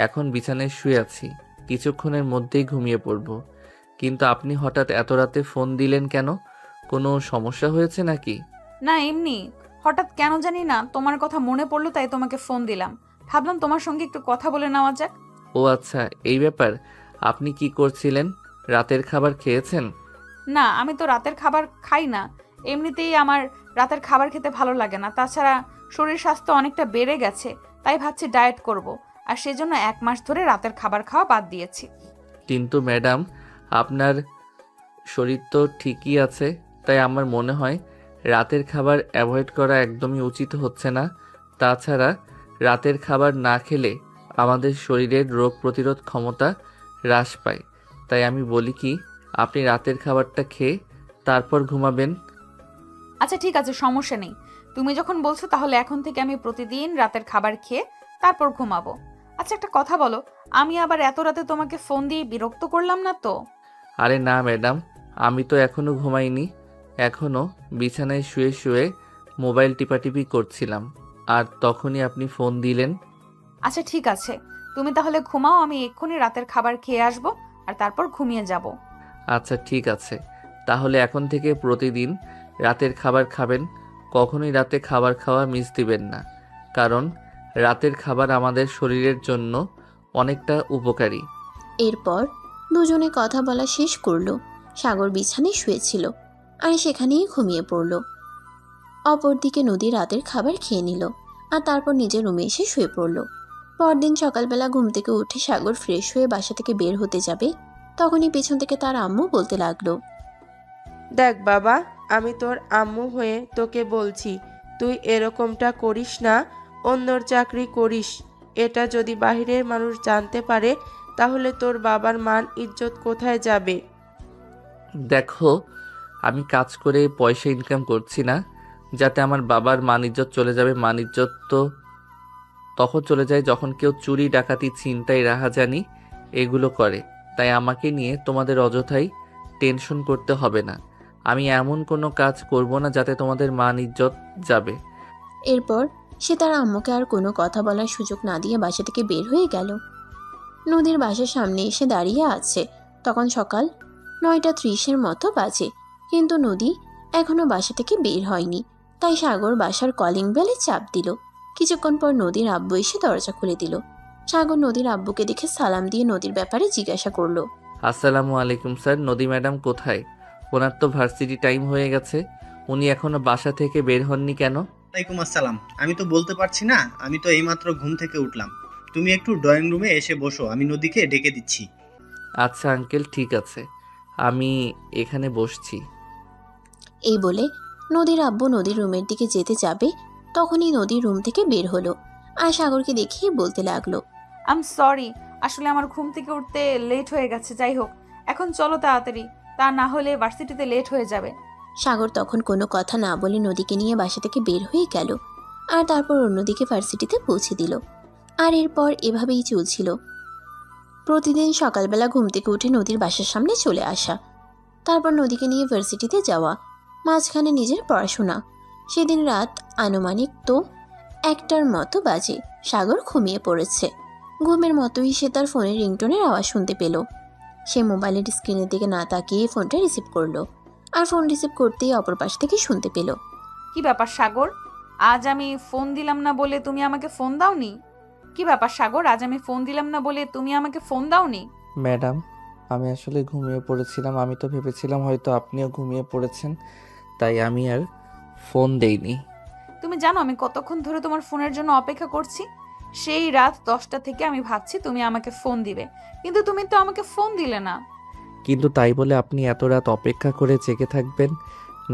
এখন বিছানায় শুয়ে আছি, কিছুক্ষণের মধ্যেই ঘুমিয়ে পড়ব। কিন্তু আপনি হঠাৎ এত রাতে ফোন দিলেন কেন? কোনো সমস্যা হয়েছে নাকি? না, এমনি হঠাৎ কেন জানি না তোমার কথা মনে পড়লো, তাই তোমাকে ফোন দিলাম। ভাবলাম তোমার সঙ্গে একটু কথা বলে নেওয়া যাক। ও আচ্ছা, এই ব্যাপার। আপনি কি করছিলেন? রাতের খাবার খেয়েছেন? না, আমি তো রাতের খাবার খাই না। এমনিতেই আমার রাতের খাবার খেতে ভালো লাগে না। তাছাড়া শরীর স্বাস্থ্য অনেকটা বেড়ে গেছে, তাই ভাবছি ডায়েট করব। আর সেজন্য 1 মাস ধরে রাতের খাবার খাওয়া বাদ দিয়েছি। কিন্তু ম্যাডাম, আপনার শরীর তো ঠিকই আছে, তাই আমার মনে হয় রাতের খাবার অ্যাভয়েড করা একদমই উচিত হচ্ছে না। তাছাড়া রাতের খাবার না খেলে আমাদের শরীরের রোগ প্রতিরোধ ক্ষমতা হ্রাস পায়। তাই আমি বলি কি, আপনি রাতের খাবারটা খেয়ে তারপর ঘুমাবেন। আচ্ছা ঠিক আছে, সমস্যা নেই। তুমি যখন বলছো তাহলে এখন থেকে আমি প্রতিদিন রাতের খাবার খেয়ে তারপর ঘুমাবো। আচ্ছা একটা কথা বলো, আমি আবার এত রাতে তোমাকে ফোন দিয়ে বিরক্ত করলাম না তো? আরে না ম্যাডাম, আমি তো এখনও ঘুমাইনি। এখনও বিছানায় শুয়ে শুয়ে মোবাইল টিপাটিপি করছিলাম, আর তখনই আপনি ফোন দিলেন। আচ্ছা ঠিক আছে, তুমি তাহলে ঘুমাও, আমি এক্ষুনি রাতের খাবার খেয়ে আসবো আর তারপর ঘুমিয়ে যাব। আচ্ছা ঠিক আছে, তাহলে এখন থেকে প্রতিদিন রাতের খাবার খাবেন। কখনোই রাতে খাবার খাওয়া মিস দিবেন না, কারণ রাতের খাবার আমাদের শরীরের জন্য অনেকটা উপকারী। এরপর দুজনে কথা বলা শেষ করলো। সাগর বিছানায় শুয়েছিল আর সেখানেই ঘুমিয়ে পড়ল। অপরদিকে নদী রাতের খাবার খেয়ে নিল আর তারপর নিজের রুমে এসে শুয়ে পড়ল। পরদিন সকালবেলা ঘুম থেকে উঠে সাগর ফ্রেশ হয়ে বাসা থেকে বের হতে যাবে, তখনই পেছন থেকে তার আম্মু বলতে লাগলো, দেখ বাবা, আমি তোর আম্মু হয়ে তোকে বলছি, তুই এরকমটা করিস না, অন্যর চাকরি করিস। এটা যদি বাইরের মানুষ জানতে পারে তাহলে তোর বাবার মান ইজ্জত কোথায় যাবে? দেখো, আমি কাজ করে পয়সা ইনকাম করছি না যাতে আমার বাবার মান ইজ্জত চলে যাবে। মান ইজ্জত তো তখন চলে যায় যখন কেউ চুরি, ডাকাতি, ছিনতাই, রাহাজানি এগুলো করে। তাই আমাকে নিয়ে তোমাদের অযথাই টেনশন করতে হবে না। আমি এমন কোনো কাজ করব না যাতে তোমাদের মান ইজ্জত যাবে। এরপর সে তার আম্মুকে আর কোনো কথা বলার সুযোগ না দিয়ে বাসা থেকে বের হয়ে গেল। নদীর বাসার সামনে এসে দাঁড়িয়ে আছে। তখন সকাল 9:30 মতো বাজে, কিন্তু নদী এখনো বাসা থেকে বের হয়নি। তাই সাগর বাসার কলিং বেলে চাপ দিল। কিছুক্ষণ পর নদীর আব্বু এসে দরজা খুলে দিল। সাগর নদীর আব্বুকে দেখে সালাম দিয়ে নদীর ব্যাপারে জিজ্ঞাসা করলো। আসসালামু আলাইকুম স্যার, নদী ম্যাডাম কোথায়? ওনার তো ভার্সিটি টাইম হয়ে গেছে, উনি এখনো বাসা থেকে বের হননি কেন? ওয়ালাইকুম আসসালাম। আমি তো বলতে পারছি না, আমি তো এইমাত্র ঘুম থেকে উঠলাম। তুমি একটু ড্রয়িং রুমে এসে বসো, আমি নদীকে ডেকে দিচ্ছি। আচ্ছা আঙ্কেল, ঠিক আছে, আমি এখানে বসছি। এই বলে নদীর আব্বু নদীর রুমের দিকে যেতে যাবে, তখনই নদীর রুম থেকে বের হলো আর সাগরকে দেখিয়ে বলতে লাগলো, আই এম সরি, আসলে আমার ঘুম থেকে উঠতে লেট হয়ে গেছে। যাই হোক, এখন চলো তাড়াতাড়ি, তা না হলে ভার্সিটিতে লেট হয়ে যাবে। সাগর তখন কোনো কথা না বলে নদীকে নিয়ে বাসা থেকে বের হয়ে গেল আর তারপর অন্যদিকে ভার্সিটিতে পৌঁছে দিল। আর এরপর এভাবেই চলছিল। প্রতিদিন সকালবেলা ঘুম থেকে উঠে নদীর বাসার সামনে চলে আসা, তারপর নদীকে নিয়ে ভার্সিটিতে যাওয়া, মাঝখানে নিজের পড়াশোনা। সেদিন রাত আনুমানিক তো 1টার মতো বাজে। সাগর ঘুমিয়ে পড়েছে। ঘুমের মতোই সে তার ফোনের রিংটোনের আওয়াজ শুনতে পেল। সে মোবাইলের স্ক্রিনের দিকে না তাকিয়ে ফোনটা রিসিভ করলো আর ফোন রিসিভ করতেই অপর পাশ থেকে শুনতে পেল, কি ব্যাপার সাগর, আজ আমি ফোন দিলাম না বলে তুমি আমাকে ফোন দাওনি? কি ব্যাপার সাগর, আজ আমি ফোন দিলাম না বলে তুমি আমাকে ফোন দাওনি? ম্যাডাম, আমি আসলে ঘুমিয়ে পড়েছিলাম। আমি তো ভেবেছিলাম হয়তো আপনিও ঘুমিয়ে পড়েছেন, তাই আমি আর ফোন দেইনি। তুমি জানো আমি কতক্ষণ ধরে তোমার ফোনের জন্য অপেক্ষা করছি? সেই রাত 10টা থেকে আমি ভাবছি তুমি আমাকে ফোন দিবে, কিন্তু তুমি তো আমাকে ফোন দিলে না। কিন্তু তাই বলে আপনি এত রাত অপেক্ষা করে জেগে থাকবেন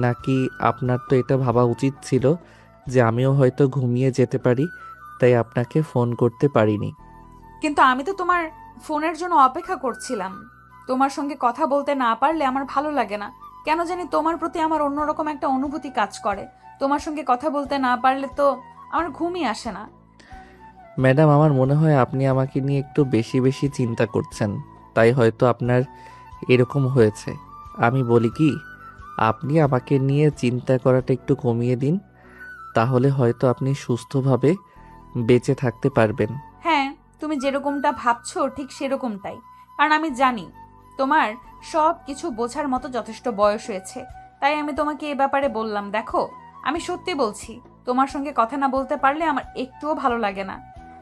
নাকি? আপনার তো এটা ভাবা উচিত ছিল যে আমিও হয়তো ঘুমিয়ে যেতে পারি, তাই আপনাকে ফোন করতে পারিনি। কিন্তু আমি তো তোমার ফোনের জন্য অপেক্ষা করছিলাম। তোমার সঙ্গে কথা বলতে না পারলে আমার ভালো লাগে না। কেন জানি তোমার প্রতি আমার অন্যরকম একটা অনুভূতি কাজ করে। তোমার সঙ্গে কথা বলতে না পারলে তো আমার ঘুমই আসে না। ম্যাডাম, আমার মনে হয় আপনি আমাকে নিয়ে একটু বেশি বেশি চিন্তা করছেন, তাই হয়তো আপনার এরকম হয়েছে। আমি বলি কি, আপনি আমাকে নিয়ে চিন্তা করাটা একটু কমিয়ে দিন, তাহলে হয়তো আপনি সুস্থভাবে বেঁচে থাকতে পারবেন। হ্যাঁ, তুমি যেরকমটা ভাবছো ঠিক সেরকমটাই। কারণ আমি জানি তোমার সব কিছু বোঝার মতো যথেষ্ট বয়স হয়েছে, তাই আমি তোমাকে এ ব্যাপারে বললাম। দেখো, আমি সত্যি বলছি, তোমার সঙ্গে কথা না বলতে পারলে আমার একটুও ভালো লাগে না।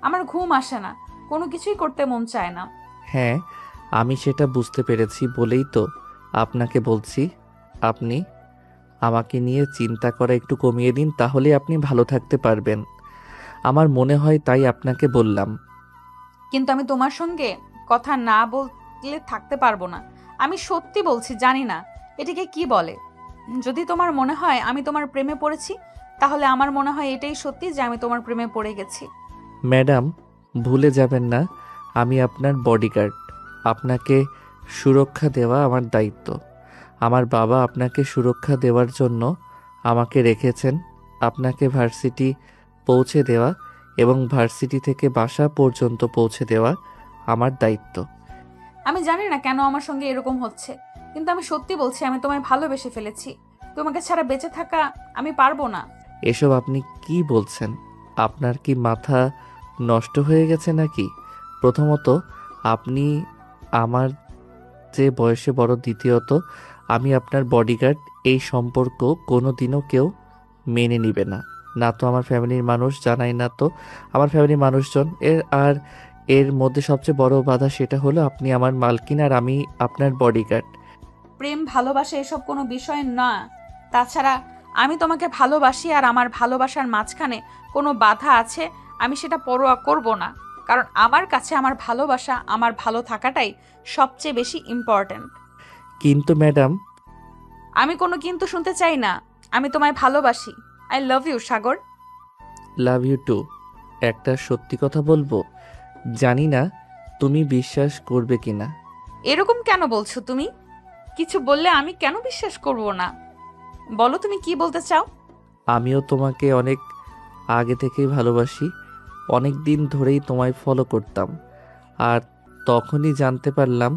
আমার ঘুম আসে না, কোনো কিছুই করতে মন চায় না। হ্যাঁ, আমি সেটা বুঝতে পেরেছি বলেই তো আপনাকে বলছি, আপনি আমাকে নিয়ে চিন্তা করা একটু কমিয়ে দিন, তাহলে আপনি ভালো থাকতে পারবেন। আমার মনে হয় তাই আপনাকে বললাম। কিন্তু আমি তোমার সঙ্গে কথা না বললে থাকতে পারবো না। আমি সত্যি বলছি, জানি না এটাকে কি বলে। যদি তোমার মনে হয় আমি তোমার প্রেমে পড়েছি, তাহলে আমার মনে হয় এটাই সত্যি যে আমি তোমার প্রেমে পড়ে গেছি। ম্যাডাম, ভুলে যাবেন না আমি আপনার বডিগার্ড। আপনাকে সুরক্ষা দেওয়া আমার দায়িত্ব। আমার বাবা আপনাকে সুরক্ষা দেওয়ার জন্য আমাকে রেখেছেন। আপনাকে ভার্সিটি পৌঁছে দেওয়া এবং ভার্সিটি থেকে বাসা পর্যন্ত পৌঁছে দেওয়া আমার দায়িত্ব। আমি জানি না কেন আমার সঙ্গে এরকম হচ্ছে, কিন্তু আমি সত্যি বলছি আমি তোমায় ভালোবেসে ফেলেছি। তোমাকে ছাড়া বেঁচে থাকা আমি পারবো না। এসব আপনি কি বলছেন? আপনার কি মাথা নষ্ট হয়ে গেছে নাকি? প্রথমত, আপনি আমার যে বয়সে বড়। দ্বিতীয়ত, আমি আপনার বডিগার্ড। এই সম্পর্ক কোনো দিনও কেউ মেনে নিবে না। না তো আমার ফ্যামিলির মানুষ, জানাই না তো আমার ফ্যামিলির মানুষজন। এর মধ্যে সবচেয়ে বড় বাধা সেটা হলো আপনি আমার মালকিন আর আমি আপনার বডিগার্ড। প্রেম ভালোবাসা এসব কোনো বিষয় না। তাছাড়া আমি তোমাকে ভালোবাসি আর আমার ভালোবাসার মাঝখানে কোনো বাধা আছে আমি সেটা পরোয়া করব না, কারণ আমার কাছে আমার ভালোবাসা, আমার ভালো থাকাটাই সবচেয়ে বেশি ইম্পর্ট্যান্ট। কিন্তু ম্যাডাম, আমি কোনো কিন্তু শুনতে চাই না। আমি তোমায় ভালোবাসি। I love you Sagar. Love you too. একটা সত্যি কথা বলবো, জানি না তুমি বিশ্বাস করবে কিনা। এরকম কেন বলছো তুমি? কিছু বললে আমি কেন বিশ্বাস করব না? বলো তুমি কি বলতে চাও। আমিও তোমাকে অনেক আগে থেকেই ভালোবাসি। অনেক দিন ধরেই তোমায় ফলো করতাম। আর তখনই জানতে পারলাম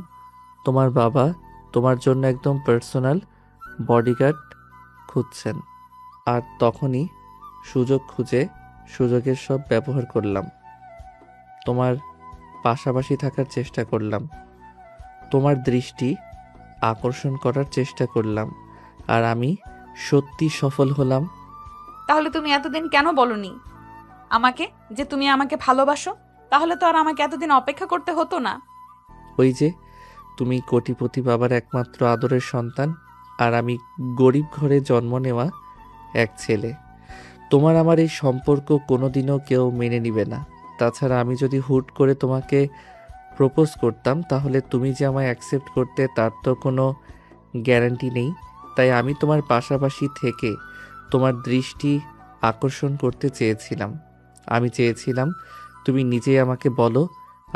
তোমার বাবা তোমার জন্য একদম পার্সোনাল বডিগার্ড খুঁজছেন। আর তখনই সুযোগ খুঁজে সুযোগের সব ব্যবহার করলাম। তোমার পাশাপাশি থাকার চেষ্টা করলাম। তোমার দৃষ্টি আকর্ষণ করার চেষ্টা করলাম। আর আমি সত্যি সফল হলাম। তাহলে তুমি এতদিন কেন বলনি আমাকে যে তুমি আমাকে ভালোবাসো? তাহলে তো আর আমাকে এতদিন অপেক্ষা করতে হতো না। ওই যে, তুমি কোটিপতি বাবার একমাত্র আদরের সন্তান, আর আমি গরিব ঘরে জন্ম নেওয়া এক ছেলে। তোমার আমার এই সম্পর্ক কোনোদিনও কেউ মেনে নিবে না। তাছাড়া আমি যদি হুট করে তোমাকে প্রপোজ করতাম, তাহলে তুমি যে আমায় অ্যাকসেপ্ট করতে তার তো কোনো গ্যারান্টি নেই। তাই আমি তোমার পাশাপাশি থেকে তোমার দৃষ্টি আকর্ষণ করতে চেয়েছিলাম। আমি চেয়েছিলাম তুমি নিজেই আমাকে বলো,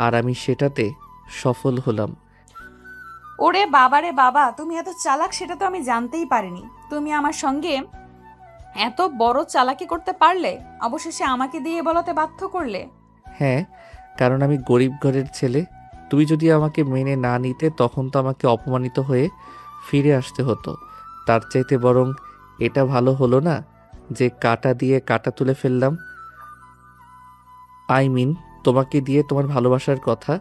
আর আমি সেটাতে সফল হলাম। ওরে বাবারে বাবা, তুমি এত চালাক সেটা তো আমি জানতেই পারিনি। তুমি আমার সঙ্গে এত বড় চালাকি করতে পারলে, অবশেষে আমাকে দিয়ে বলাতে বাধ্য করলে। হ্যাঁ, কারণ আমি গরিব ঘরের ছেলে। তুমি যদি আমাকে মেনে না নিতে, তখন তো আমাকে অপমানিত হয়ে ফিরে আসতে হতো। তার চাইতে বরং এটা ভালো হলো না যে কাটা দিয়ে কাটা তুলে ফেললাম। তোমাকে দিয়ে তোমার ভালোবাসার কথা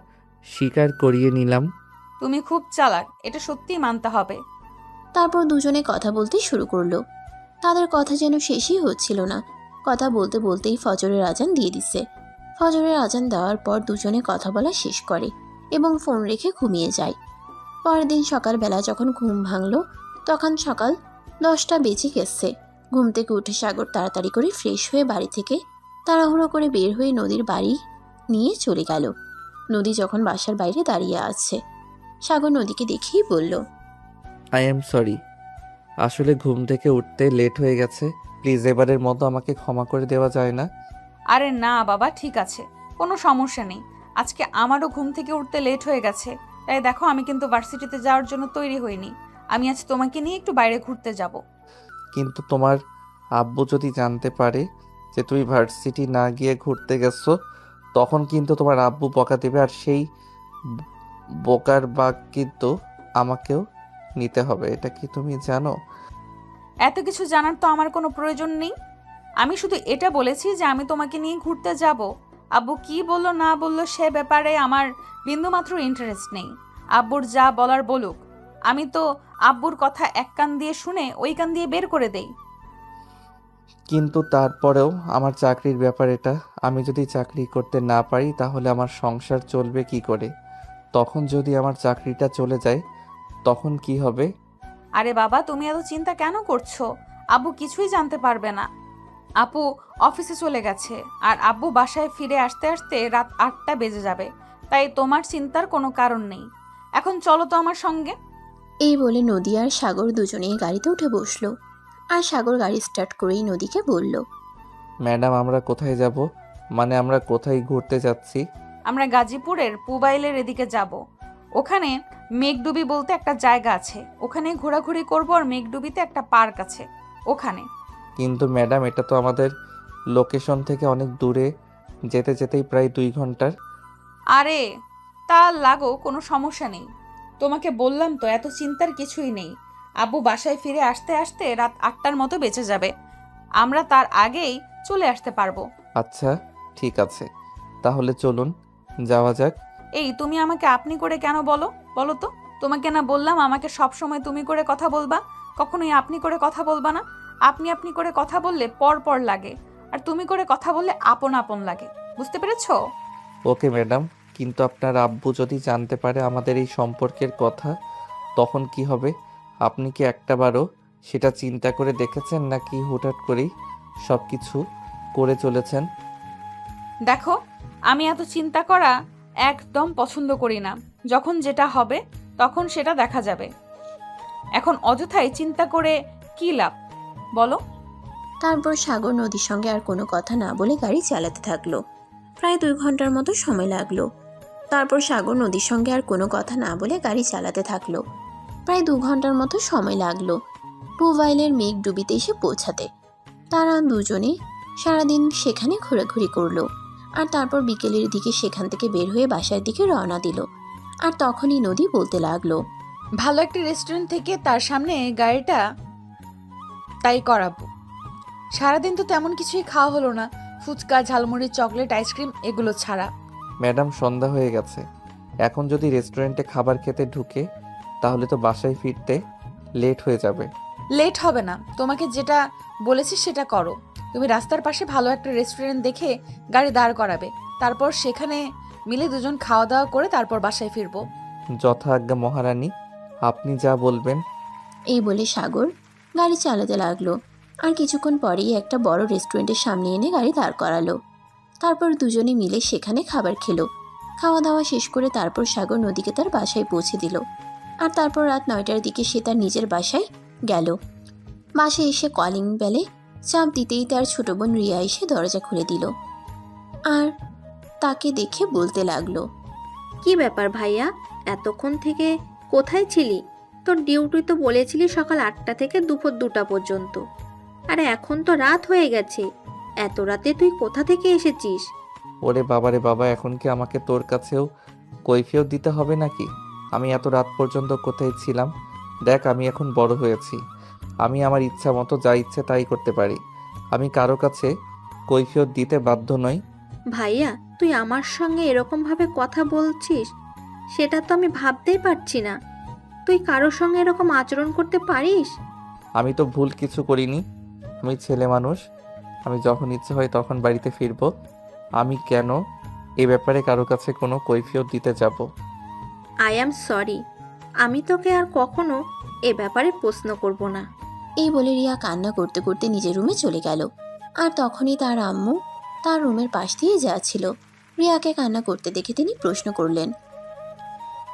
স্বীকার করিয়ে নিলাম। তুমি খুব চালাক, এটা সত্যিই মানতে হবে। তারপর দুজনে কথা বলতে শুরু করলো। তাদের কথা যেন শেষই হচ্ছিল না। কথা বলতে বলতেই ফজরের আজান দিয়ে দিছে। ফজরের আজান দেওয়ার পর দুজনে কথা বলা শেষ করে এবং ফোন রেখে ঘুমিয়ে যায়। পরের দিন সকালবেলা যখন ঘুম ভাঙল, তখন সকাল 10টা বেজে গেছে। ঘুম থেকে উঠে সাগর তাড়াতাড়ি করে ফ্রেশ হয়ে বাড়ি থেকে তাড়াহুড়ো করে বের হয়ে নদীর বাড়ি নিয়ে চলে গেল। নদী যখন বাসার বাইরে দাঁড়িয়ে আছে, সাগর নদীকে দেখেই বলল, আই এম সরি, আসলে ঘুম থেকে উঠতে লেট হয়ে গেছে। প্লিজ এবারের মতো আমাকে ক্ষমা করে দেওয়া যায় না? আরে না বাবা, ঠিক আছে, কোনো সমস্যা নেই। আজকে আমারও ঘুম থেকে উঠতে লেট হয়ে গেছে, তাই দেখো আমি কিন্তু ভার্সিটিতে যাওয়ার জন্য তৈরি হইনি। আমি আজ তোমাকে নিয়ে একটু বাইরে ঘুরতে যাব। কিন্তু তোমার আব্বু যদি জানতে পারে যে তুমি ভার্সিটি না গিয়ে ঘুরতে গেছো, তখন কিন্তু তোমার আব্বু বকা দেবে। আর সেই বোকার বাগ কিন্তু আমাকেও নিতে হবে। এটা কি তুমি জানো? এত কিছু জানার তো আমার কোনো প্রয়োজন নেই। আমি শুধু এটা বলেছি যে আমি তোমাকে নিয়ে ঘুরতে যাব। আব্বু কি বললো না বললো সে ব্যাপারে আমার বিন্দুমাত্র ইন্টারেস্ট নেই। আব্বুর যা বলার বলুক, আমি তো আব্বুর কথা এক কান দিয়ে শুনে ওই কান দিয়ে বের করে দেই। কিন্তু তারপরেও আমার চাকরির ব্যাপার এটা। আমি যদি চাকরি করতে না পারি, তাহলে আমার সংসার চলবে কি করে? তখন যদি আমার চাকরিটা চলে যায়, তখন কি হবে? আরে বাবা, তুমি এত চিন্তা কেন করছো? আব্বু কিছুই জানতে পারবে না। আপু অফিসে চলে গেছে আর আব্বু বাসায় ফিরে আসতে আসতে রাত 8টা বেজে যাবে। তাই তোমার চিন্তার কোনো কারণ নেই। এখন চলো তো আমার সঙ্গে। এই বলে নদী আর সাগর দুজনেই গাড়িতে উঠে বসলো। আর সাগর গাড়ি স্টার্ট করেই নদীকে বলল, ম্যাডাম আমরা কোথায় যাব? মানে আমরা কোথায় ঘুরতে যাচ্ছি? আমরা গাজীপুরের পুবাইলের এদিকে যাব। ওখানে মেঘডুবি বলতে একটা জায়গা আছে, ওখানে ঘোরাঘুরি করব। আর মেঘডুবিতে একটা পার্ক আছে ওখানে। কিন্তু ম্যাডাম এটা তো আমাদের লোকেশন থেকে অনেক দূরে, যেতে যেতেই প্রায় 2 ঘন্টার। আরে তা লাগো, কোনো সমস্যা নেই। তোমাকে বললাম তো, এত চিন্তার কিছুই নেই। আব্বু বাসায় ফিরে আসতে আসতে রাত 8টার মতো বেঁচে যাবে। আমরা তার আগেই চলে আসতে পারবো। আচ্ছা ঠিক আছে, তাহলে চলুন যাওয়া যাক। এই তুমি আমাকে আপনি করে কেন বলো বলো তো? তোমাকে না বললাম আমাকে সব সময় তুমি করে কথা বলবা, কখনোই আপনি করে কথা বলবা না। আপনি আপনি করে কথা বললে পর পর লাগে, আর তুমি করে কথা বললে আপন আপন লাগে। বুঝতে পেরেছো? ওকে ম্যাডাম, কিন্তু আপনার আব্বু যদি জানতে পারে আমাদের এই সম্পর্কের কথা, তখন কি হবে? আপনি কি একটাবারও সেটা চিন্তা করে দেখেছেন, নাকি হুটহাট করেই সব কিছু করে চলেছেন? দেখো, আমি এত চিন্তা করা একদম পছন্দ করি না। যখন যেটা হবে তখন সেটা দেখা যাবে। এখন অযথাই চিন্তা করে কি লাভ বলো? তারপর সাগর নদীর সঙ্গে আর কোনো কথা না বলে গাড়ি চালাতে থাকলো। প্রায় 2 ঘন্টার মতো সময় লাগলো। তারপর সাগর নদীর সঙ্গে আর কোনো কথা না বলে গাড়ি চালাতে থাকলো। প্রায় 2 ঘন্টার মতো সময় লাগলো পুবাইলের মেঘডুবিতে এসে পৌঁছাতে। তারা দুজনে সারাদিন সেখানে ঘোরাঘুরি করলো। আর তারপর বিকেলের দিকে সেখান থেকে বের হয়ে বাসার দিকে রওনা দিল। আর তখনই নদী বলতে লাগলো, ভালো একটা রেস্টুরেন্ট থেকে তার সামনে গাড়িটা তাই করাবো। সারাদিন তো তেমন কিছুই খাওয়া হলো না, ফুচকা, ঝালমুড়ি, চকলেট, আইসক্রিম এগুলো ছাড়া। ম্যাডাম সন্ধ্যা হয়ে গেছে, এখন যদি রেস্টুরেন্টে খাবার খেতে ঢুকে তাহলে তো বাসায় ফিরতে লেট হয়ে যাবে। লেট হবে না, তোমাকে যেটা বলেছি সেটা করো। তুমি রাস্তার পাশে ভালো একটা রেস্টুরেন্ট দেখে গাড়ি দাঁড় করাবে, তারপর সেখানে মিলে দুজন খাওয়া দাওয়া করে তারপর বাসায় ফিরবো। যথা আজ্ঞা মহারানী, আপনি যা বলবেন। এই বলে সাগর গাড়ি চালাতে লাগলো। আর কিছুক্ষণ পরেই একটা বড় রেস্টুরেন্টের সামনে এনে গাড়ি দাঁড় করালো। তারপর দুজনে মিলে সেখানে খাবার খেলো। খাওয়া দাওয়া শেষ করে তারপর সাগর নদীকে তার বাসায় পৌঁছে দিল। আর তারপর রাত 9টার দিকে সে তার নিজের বাসায় গেল। বাসায় এসে কলিং বেলে চাপ দিতেই তার ছোট বোন রিয়া এসে দরজা খুলে দিল। আর তাকে দেখে বলতে লাগলো, কি ব্যাপার ভাইয়া, এতক্ষণ থেকে কোথায় ছিলি? তোর ডিউটি তো বলেছিলি সকাল 8টা থেকে দুপুর 2টা পর্যন্ত। আরে এখন তো রাত হয়ে গেছে, এত রাতে তুই কোথা থেকে এসেছিস? ওরে বাবারে বাবা, এখন কি আমাকে তোর কাছেও কৈফিয়ত দিতে হবে নাকি? আমি এত রাত পর্যন্ত কোথায় ছিলাম? দেখ, আমি এখন বড় হয়েছি, আমি আমার ইচ্ছা মতো যা ইচ্ছে তাই করতে পারি। আমি কারো কাছে কৈফিয়ত দিতে বাধ্য নই। ভাইয়া, তুই আমার সঙ্গে এরকমভাবে কথা বলছিস, সেটা তো আমি ভাবতেই পারছি না। তুই কারোর সঙ্গে এরকম আচরণ করতে পারিস? আমি তো ভুল কিছু করিনি, আমি ছেলে মানুষ, আমি যখন ইচ্ছে হয় তখন বাড়িতে ফিরবো। আমি কেন এ ব্যাপারে কারো কাছে কোনো কৈফিয়ত দিতে যাব? আই অ্যাম সরি, আমি তোকে আর কখনো এ ব্যাপারে প্রশ্ন করব না। এই বলে রিয়া কান্না করতে করতে নিজের রুমে চলে গেল। আর তখনই তার আম্মু তার রুমের পাশ দিয়ে যাচ্ছিল। রিয়াকে কান্না করতে দেখে তিনি প্রশ্ন করলেন,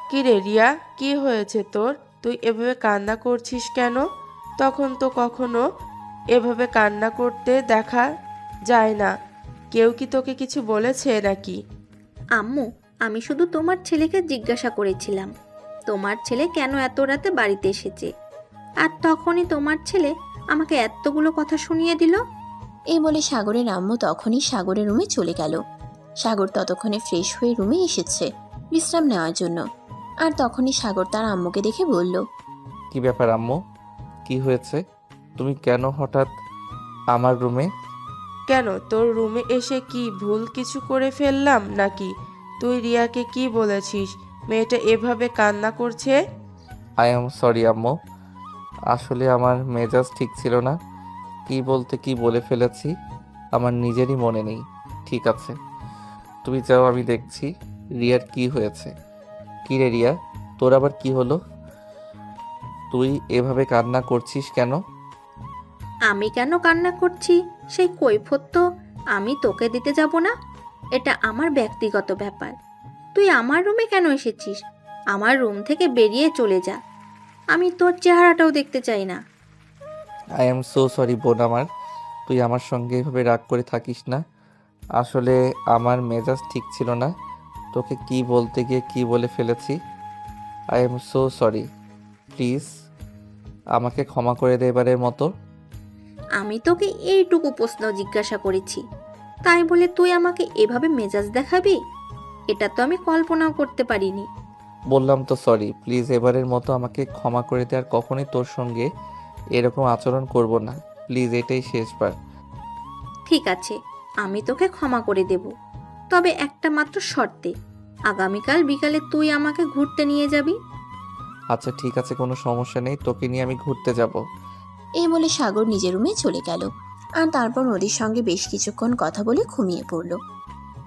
কি রে রিয়া, কি হয়েছে তোর? তুই এভাবে কান্না করছিস কেন? তখন তো কখনো এভাবে কান্না করতে দেখা যায় না। কেউ কি তোকে কিছু বলেছে নাকি? আম্মু, আমি শুধু তোমার ছেলেকে জিজ্ঞাসা করেছিলাম তোমার ছেলে কেন এত রাতে বাড়িতে এসেছে, আর তখনই তোমার ছেলে আমাকে এতগুলো কথা শুনিয়ে দিল। এই বলে সাগরের আম্মু তখনই সাগরের রুমে চলে গেল। সাগর ততক্ষণে ফ্রেশ হয়ে রুমে এসেছে বিশ্রাম নেওয়ার জন্য। আর তখনই সাগর তার আম্মুকে দেখে বলল, কি ব্যাপার আম্মু, কি হয়েছে? তুমি কেন হঠাৎ আমার রুমে? কেন, তোর রুমে এসে কি ভুল কিছু করে ফেললাম নাকি? তুই রিয়াকে কি বলেছিস মেয়েটা এভাবে কান্না করছে? আই এম সরি আম্মু, আসলে আমার মেজাজ ঠিক ছিল না, কি বলতে কি বলে ফেলেছি আমার নিজেরই মনে নেই। ঠিক আছে, তুমি যাও, আমি দেখছি রিয়ার কি হয়েছে। কি রে রিয়া, তোর আবার কি হলো? তুই এভাবে কান্না করছিস কেন? আমি কেন কান্না করছি সেই কৈফিয়ত তো আমি তোকে দিতে যাব না, এটা আমার ব্যক্তিগত ব্যাপার। তুই আমার রুমে কেন এসেছিস? আমার রুম থেকে বেরিয়ে চলে যা। আমি তোর চেহারাটাও দেখতে চাই না। আই এম সো সরি বোন আমার, তুই আমার সঙ্গে এভাবে রাগ করে থাকিস না। আসলে আমার মেজাজ ঠিক ছিল না, তোকে কি বলতে গিয়ে কি বলে ফেলেছি। I am so sorry, please আমাকে ক্ষমা করে দে এবারের মতো। আমি তোকে এইটুকু প্রশ্ন জিজ্ঞাসা করেছি, তাই বলে তুই আমাকে এভাবে মেজাজ দেখাবি? এটা তো আমি কল্পনাও করতে পারিনি। বললাম তো সরি, প্লিজ এবারের মতো আমাকে ক্ষমা করে দে, আর কখনোই তোর সঙ্গে এরকম আচরণ করব না, প্লিজ এটাই শেষবার। ঠিক আছে, আমি তোকে ক্ষমা করে দেব, তবে একটা মাত্র শর্তে। আগামীকাল বিকালে তুই আমাকে ঘুরতে নিয়ে যাবি। আচ্ছা ঠিক আছে, কোনো সমস্যা নেই, তোকে নিয়ে আমি ঘুরতে যাব। এই বলে সাগর নিজের রুমে চলে গেল আর তারপর নদীর সঙ্গে বেশ কিছুক্ষণ কথা বলে ঘুমিয়ে পড়ল।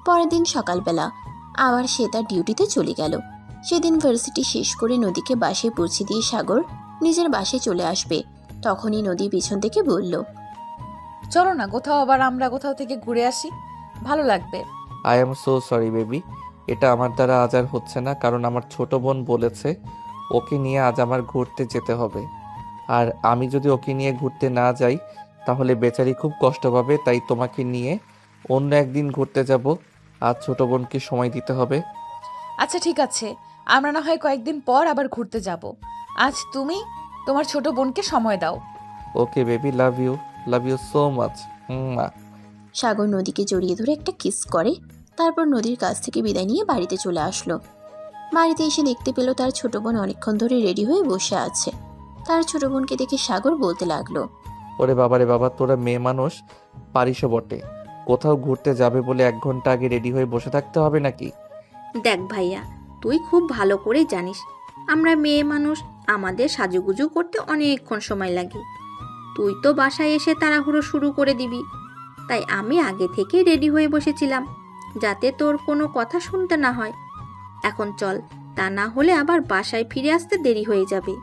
পরের দিন সকালবেলা আবার সে তার ডিউটিতে চলে গেল। সেদিন ভার্সিটি শেষ করে নদীকে বাসে পৌঁছে দিয়ে সাগর নিজের বাসে চলে আসবে। তখনই নদী পিছন থেকে বলল, চলো না কোথাও, আবার আমরা কোথাও থেকে ঘুরে আসি, ভালো লাগবে। I am so sorry baby, এটা আমার দ্বারা আজ আর হচ্ছে না, কারণ আমার ছোট বোন বলেছে ওকে নিয়ে আজ আমার ঘুরতে যেতে হবে। আর আমি যদি ওকে নিয়ে ঘুরতে না যাই তাহলে বেচারি খুব কষ্ট পাবে, তাই তোমাকে নিয়ে অন্য একদিন ঘুরতে যাব। আজ ছোট বোনকে সময় দিতে হবে। আচ্ছা ঠিক আছে, আমরা না হয় কয়েকদিন পর আবার ঘুরতে যাব। আজ তুমি তোমার ছোট বোনকে সময় দাও। Okay baby, love you so much. সাগর নদীকে জড়িয়ে ধরে একটা কিস করে। তারপর নদীর কাছ থেকে বিদায় নিয়ে বাড়িতে চলে আসলো। বাড়িতে এসে দেখতে পেল তার ছোট বোন অনেকক্ষণ ধরে রেডি হয়ে বসে আছে। তার ছোট বোনকে দেখে সাগর বলতে লাগলো, ওরে বাবা রে বাবা, তোরা মেয়ে মানুষ পারিসও বটে, কোথাও ঘুরতে যাবে বলে 1 ঘন্টা আগে রেডি হয়ে বসে থাকতে হবে নাকি? দেখ ভাইয়া, তুই খুব ভালো করে জানিস আমরা মেয়ে মানুষ, আমাদের সাজুগুজু করতে অনেকক্ষণ সময় লাগে। তুই তো বাসায় এসে তাড়াহুড়ো শুরু করে দিবি, তাই আমি আগে থেকে রেডি হয়ে বসেছিলাম যাতে তোর কোনো কথা শুনতে না হয়। এখন চল, তা না হলে আবার বাসায় ফিরে আসতে দেরি হয়ে যাবে।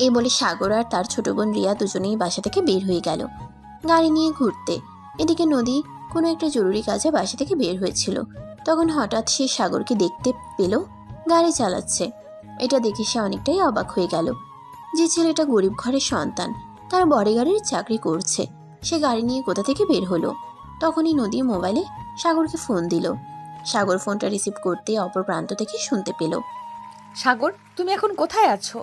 এই বলে সাগর আর তার ছোট বোন রিয়া দুজনেই বাসা থেকে বের হয়ে গেল গাড়ি নিয়ে ঘুরতে। এদিকে নদী কোনো একটা জরুরি কাজে বাসা থেকে বের হয়েছিল। তখন হঠাৎ সে সাগরকে দেখতে পেল গাড়ি চালাচ্ছে। এটা দেখে সে অনেকটাই অবাক হয়ে গেল। যে ছেলেটা গরিব ঘরের সন্তান, তার বড় গাড়ির চাকরি করছে, সে গাড়ি নিয়ে কোথা থেকে বের হলো। তখনই নদী মোবাইলে সাগরকে ফোন দিল। সাগর ফোনটা রিসিভ করতে অপর প্রান্ত থেকে শুনতে পেল, সাগর, তুমি এখন কোথায় আছো?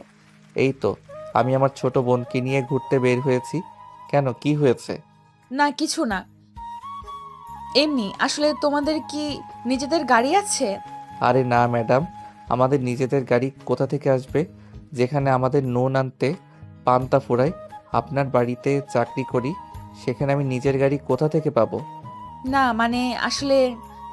এই তো, আমি আমার ছোট বোনকে নিয়ে ঘুরতে বের হয়েছি। কেন, কি হয়েছে? না কিছু না, এমনি। আসলে তোমাদের কি নিজেদের গাড়ি আছে? আরে না ম্যাডাম, আমাদের নিজেদের গাড়ি কোথা থেকে আসবে, যেখানে আমাদের নুন আনতে পান্তা ফুরায়। আপনার বাড়িতে চাকরি করি, সেখানে আমি নিজের গাড়ি কোথা থেকে পাবো? না মানে আসলে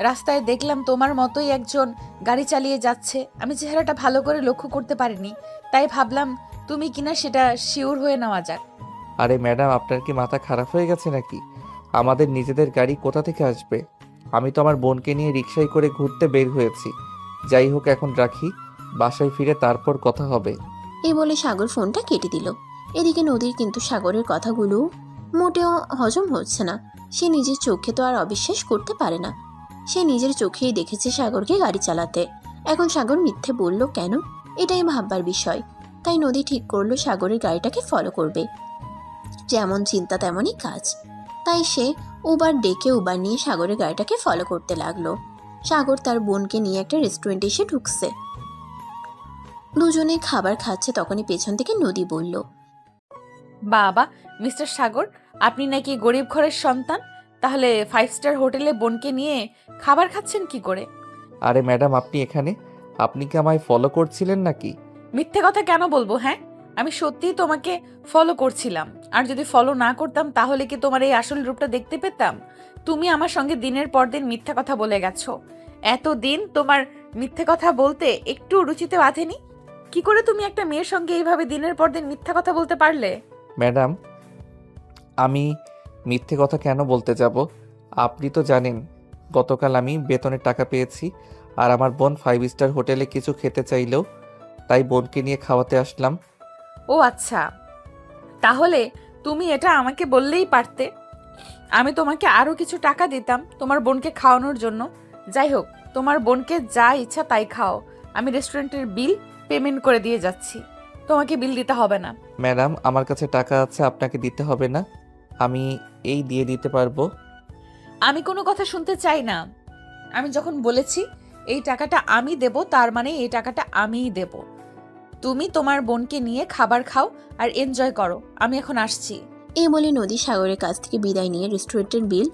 রাস্তায় দেখলাম তোমার মতোই একজন গাড়ি চালিয়ে যাচ্ছে। আমি চেহারাটা ভালো করে লক্ষ্য করতে পারিনি, তাই ভাবলাম তুমি কিনা, সেটা শিওর হয়ে নেওয়া যাক। আরে ম্যাডাম, আপনার কি মাথা খারাপ হয়ে গেছে নাকি? আমাদের নিজেদের গাড়ি কোথা থেকে আসবে? আমি তো আমার বোনকে নিয়ে রিকশায় করে ঘুরতে বের হয়েছি। যাই হোক, এখন রাখি, বাসায় ফিরে তারপর কথা হবে। এই বলে সাগর ফোনটা কেটে দিল। এদিকে নদীর কিন্তু সাগরের কথাগুলো মোটেও হজম হচ্ছে না। সে নিজের চোখে তো আর অবিশ্বাস করতে পারে না। সে নিজের চোখেই দেখেছে সাগরকে গাড়ি চালাতে। এখন সাগর মিথ্যে বলল কেন, এটাই ভাববার বিষয়। তাই নদী ঠিক করলো সাগরের গাড়িটাকে ফলো করবে। যেমন চিন্তা তেমনই কাজ। তাই সে উবার ডেকে উবার নিয়ে সাগরের গাড়িটাকে ফলো করতে লাগলো। সাগর তার বোনকে নিয়ে একটা রেস্টুরেন্টে এসে ঢুকছে। দুজনে খাবার খাচ্ছে, তখনই পেছন থেকে নদী বলল, বাবা, মিস্টার সাগর, আপনি নাকি গরিব ঘরের সন্তান, তাহলে 5 স্টার হোটেলে বোনকে নিয়ে খাবার খাচ্ছেন কি করে? আরে ম্যাডাম, আপনি এখানে? আপনি কি আমায় ফলো করছিলেন নাকি? মিথ্যে কথা কেন বলবো? হ্যাঁ, আমি সত্যিই তোমাকে ফলো করছিলাম। আর যদি ফলো না করতাম তাহলে কি তোমার এই আসল রূপটা দেখতে পেতাম? তুমি আমার সঙ্গে দিনের পর দিন মিথ্যে কথা বলে গেছো। এতদিন তোমার মিথ্যে কথা বলতে একটু রুচিতে বাঁধেনি? কি করে তুমি একটা মেয়ের সঙ্গে এইভাবে দিনের পর দিন মিথ্যা কথা বলতে পারলে? ম্যাডাম, আমি মিথ্যে কথা কেন বলতে যাব? আপনি তো জানেন গতকাল আমি বেতনের টাকা পেয়েছি, আর আমার বোন 5 স্টার হোটেলে কিছু খেতে চাইলেও, তাই বোনকে নিয়ে খাওয়াতে আসলাম। ও আচ্ছা, তাহলে তুমি এটা আমাকে বললেই পারতে। আমি তোমাকে আরো কিছু টাকা দিতাম তোমার বোনকে খাওয়ানোর জন্য। যাই হোক, তোমার বোনকে যা ইচ্ছা তাই খাও, আমি রেস্টুরেন্টের বিল পেমেন্ট করে দিয়ে যাচ্ছি। তোমাকে বিল দিতে হবে না। ম্যাডাম, আমার কাছে টাকা আছে, আপনাকে দিতে হবে না। আমি এই দিয়ে দিতে পারবো। আমি কোনো কথা শুনতে চাই না। আমি যখন বলেছি এই টাকাটা আমি দেব, তার মানে এই টাকাটা আমিই দেব। তুমি তোমার বোনকে নিয়ে খাবার খাও আর এনজয় করো। আমি এখন আসছি। এই বলে নদী সাগরের কাছ থেকে বিদায় নিয়ে রেস্টুরেন্টের বিল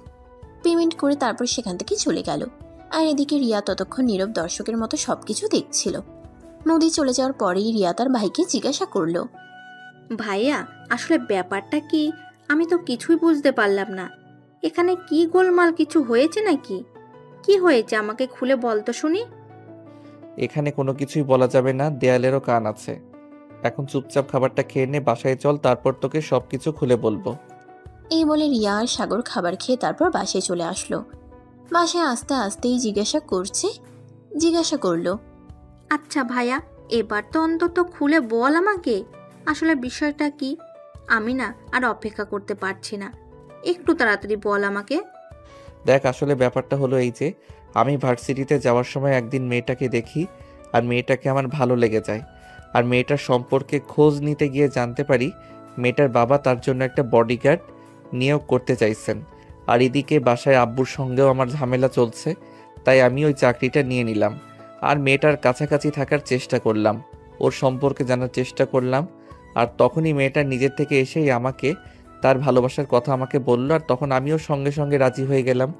পেমেন্ট করে তারপর সেখান থেকে চলে গেল। আর এদিকে রিয়া ততক্ষণ নীরব দর্শকের মতো সবকিছু দেখছিল। নদী চলে যাওয়ার পরেই রিয়া তার ভাইকে জিজ্ঞাসা করলো, ভাইয়া, আসলে ব্যাপারটা কি? আমি তো কিছুই বুঝতে পারলাম না। এখানে কি গোলমাল, কিছু হয়েছে নাকি? কি হয়েছে আমাকে খুলে বল তো শুনি। এখানে কোনো কিছুই বলা যাবে না, দেয়ালেরও কান আছে। এখন চুপচাপ খাবারটা খেয়ে নে, বাসায় চল, তারপর তোকে সবকিছু খুলে বলবো। এই বলে রিয়া আর সাগর খাবার খেয়ে তারপর বাসায় চলে আসলো। বাসায় আসতে আসতেই জিজ্ঞাসা করলো, আচ্ছা ভাইয়া, এবার তো অন্তত খুলে বল আমাকে, আসলে বিষয়টা কি? আমি না আর অপেক্ষা করতে পারছি না, একটু তাড়াতাড়ি বল আমাকে। দেখ, আসলে ব্যাপারটা হলো এই যে, আমি ভার্সিটিতে যাওয়ার সময় একদিন মেয়েটাকে দেখি, আর মেয়েটাকে আমার ভালো লেগে যায়। আর মেয়েটার সম্পর্কে খোঁজ নিতে গিয়ে জানতে পারি মেয়েটার বাবা তার জন্য একটা বডিগার্ড নিয়োগ করতে চাইছেন। আর এদিকে বাসায় আব্বুর সঙ্গেও আমার ঝামেলা চলছে, তাই আমি ওই চাকরিটা নিয়ে নিলাম। আর মেয়েটার কাছাকাছি থাকার চেষ্টা করলাম, ওর সম্পর্কে জানার চেষ্টা করলাম। আর তখনই মেয়েটা নিজের থেকে এসেই আমাকে তার ভালোবাসার কথা আমাকে বলল, আর তখন আমিও সঙ্গে সঙ্গে রাজি হয়ে গেলাম।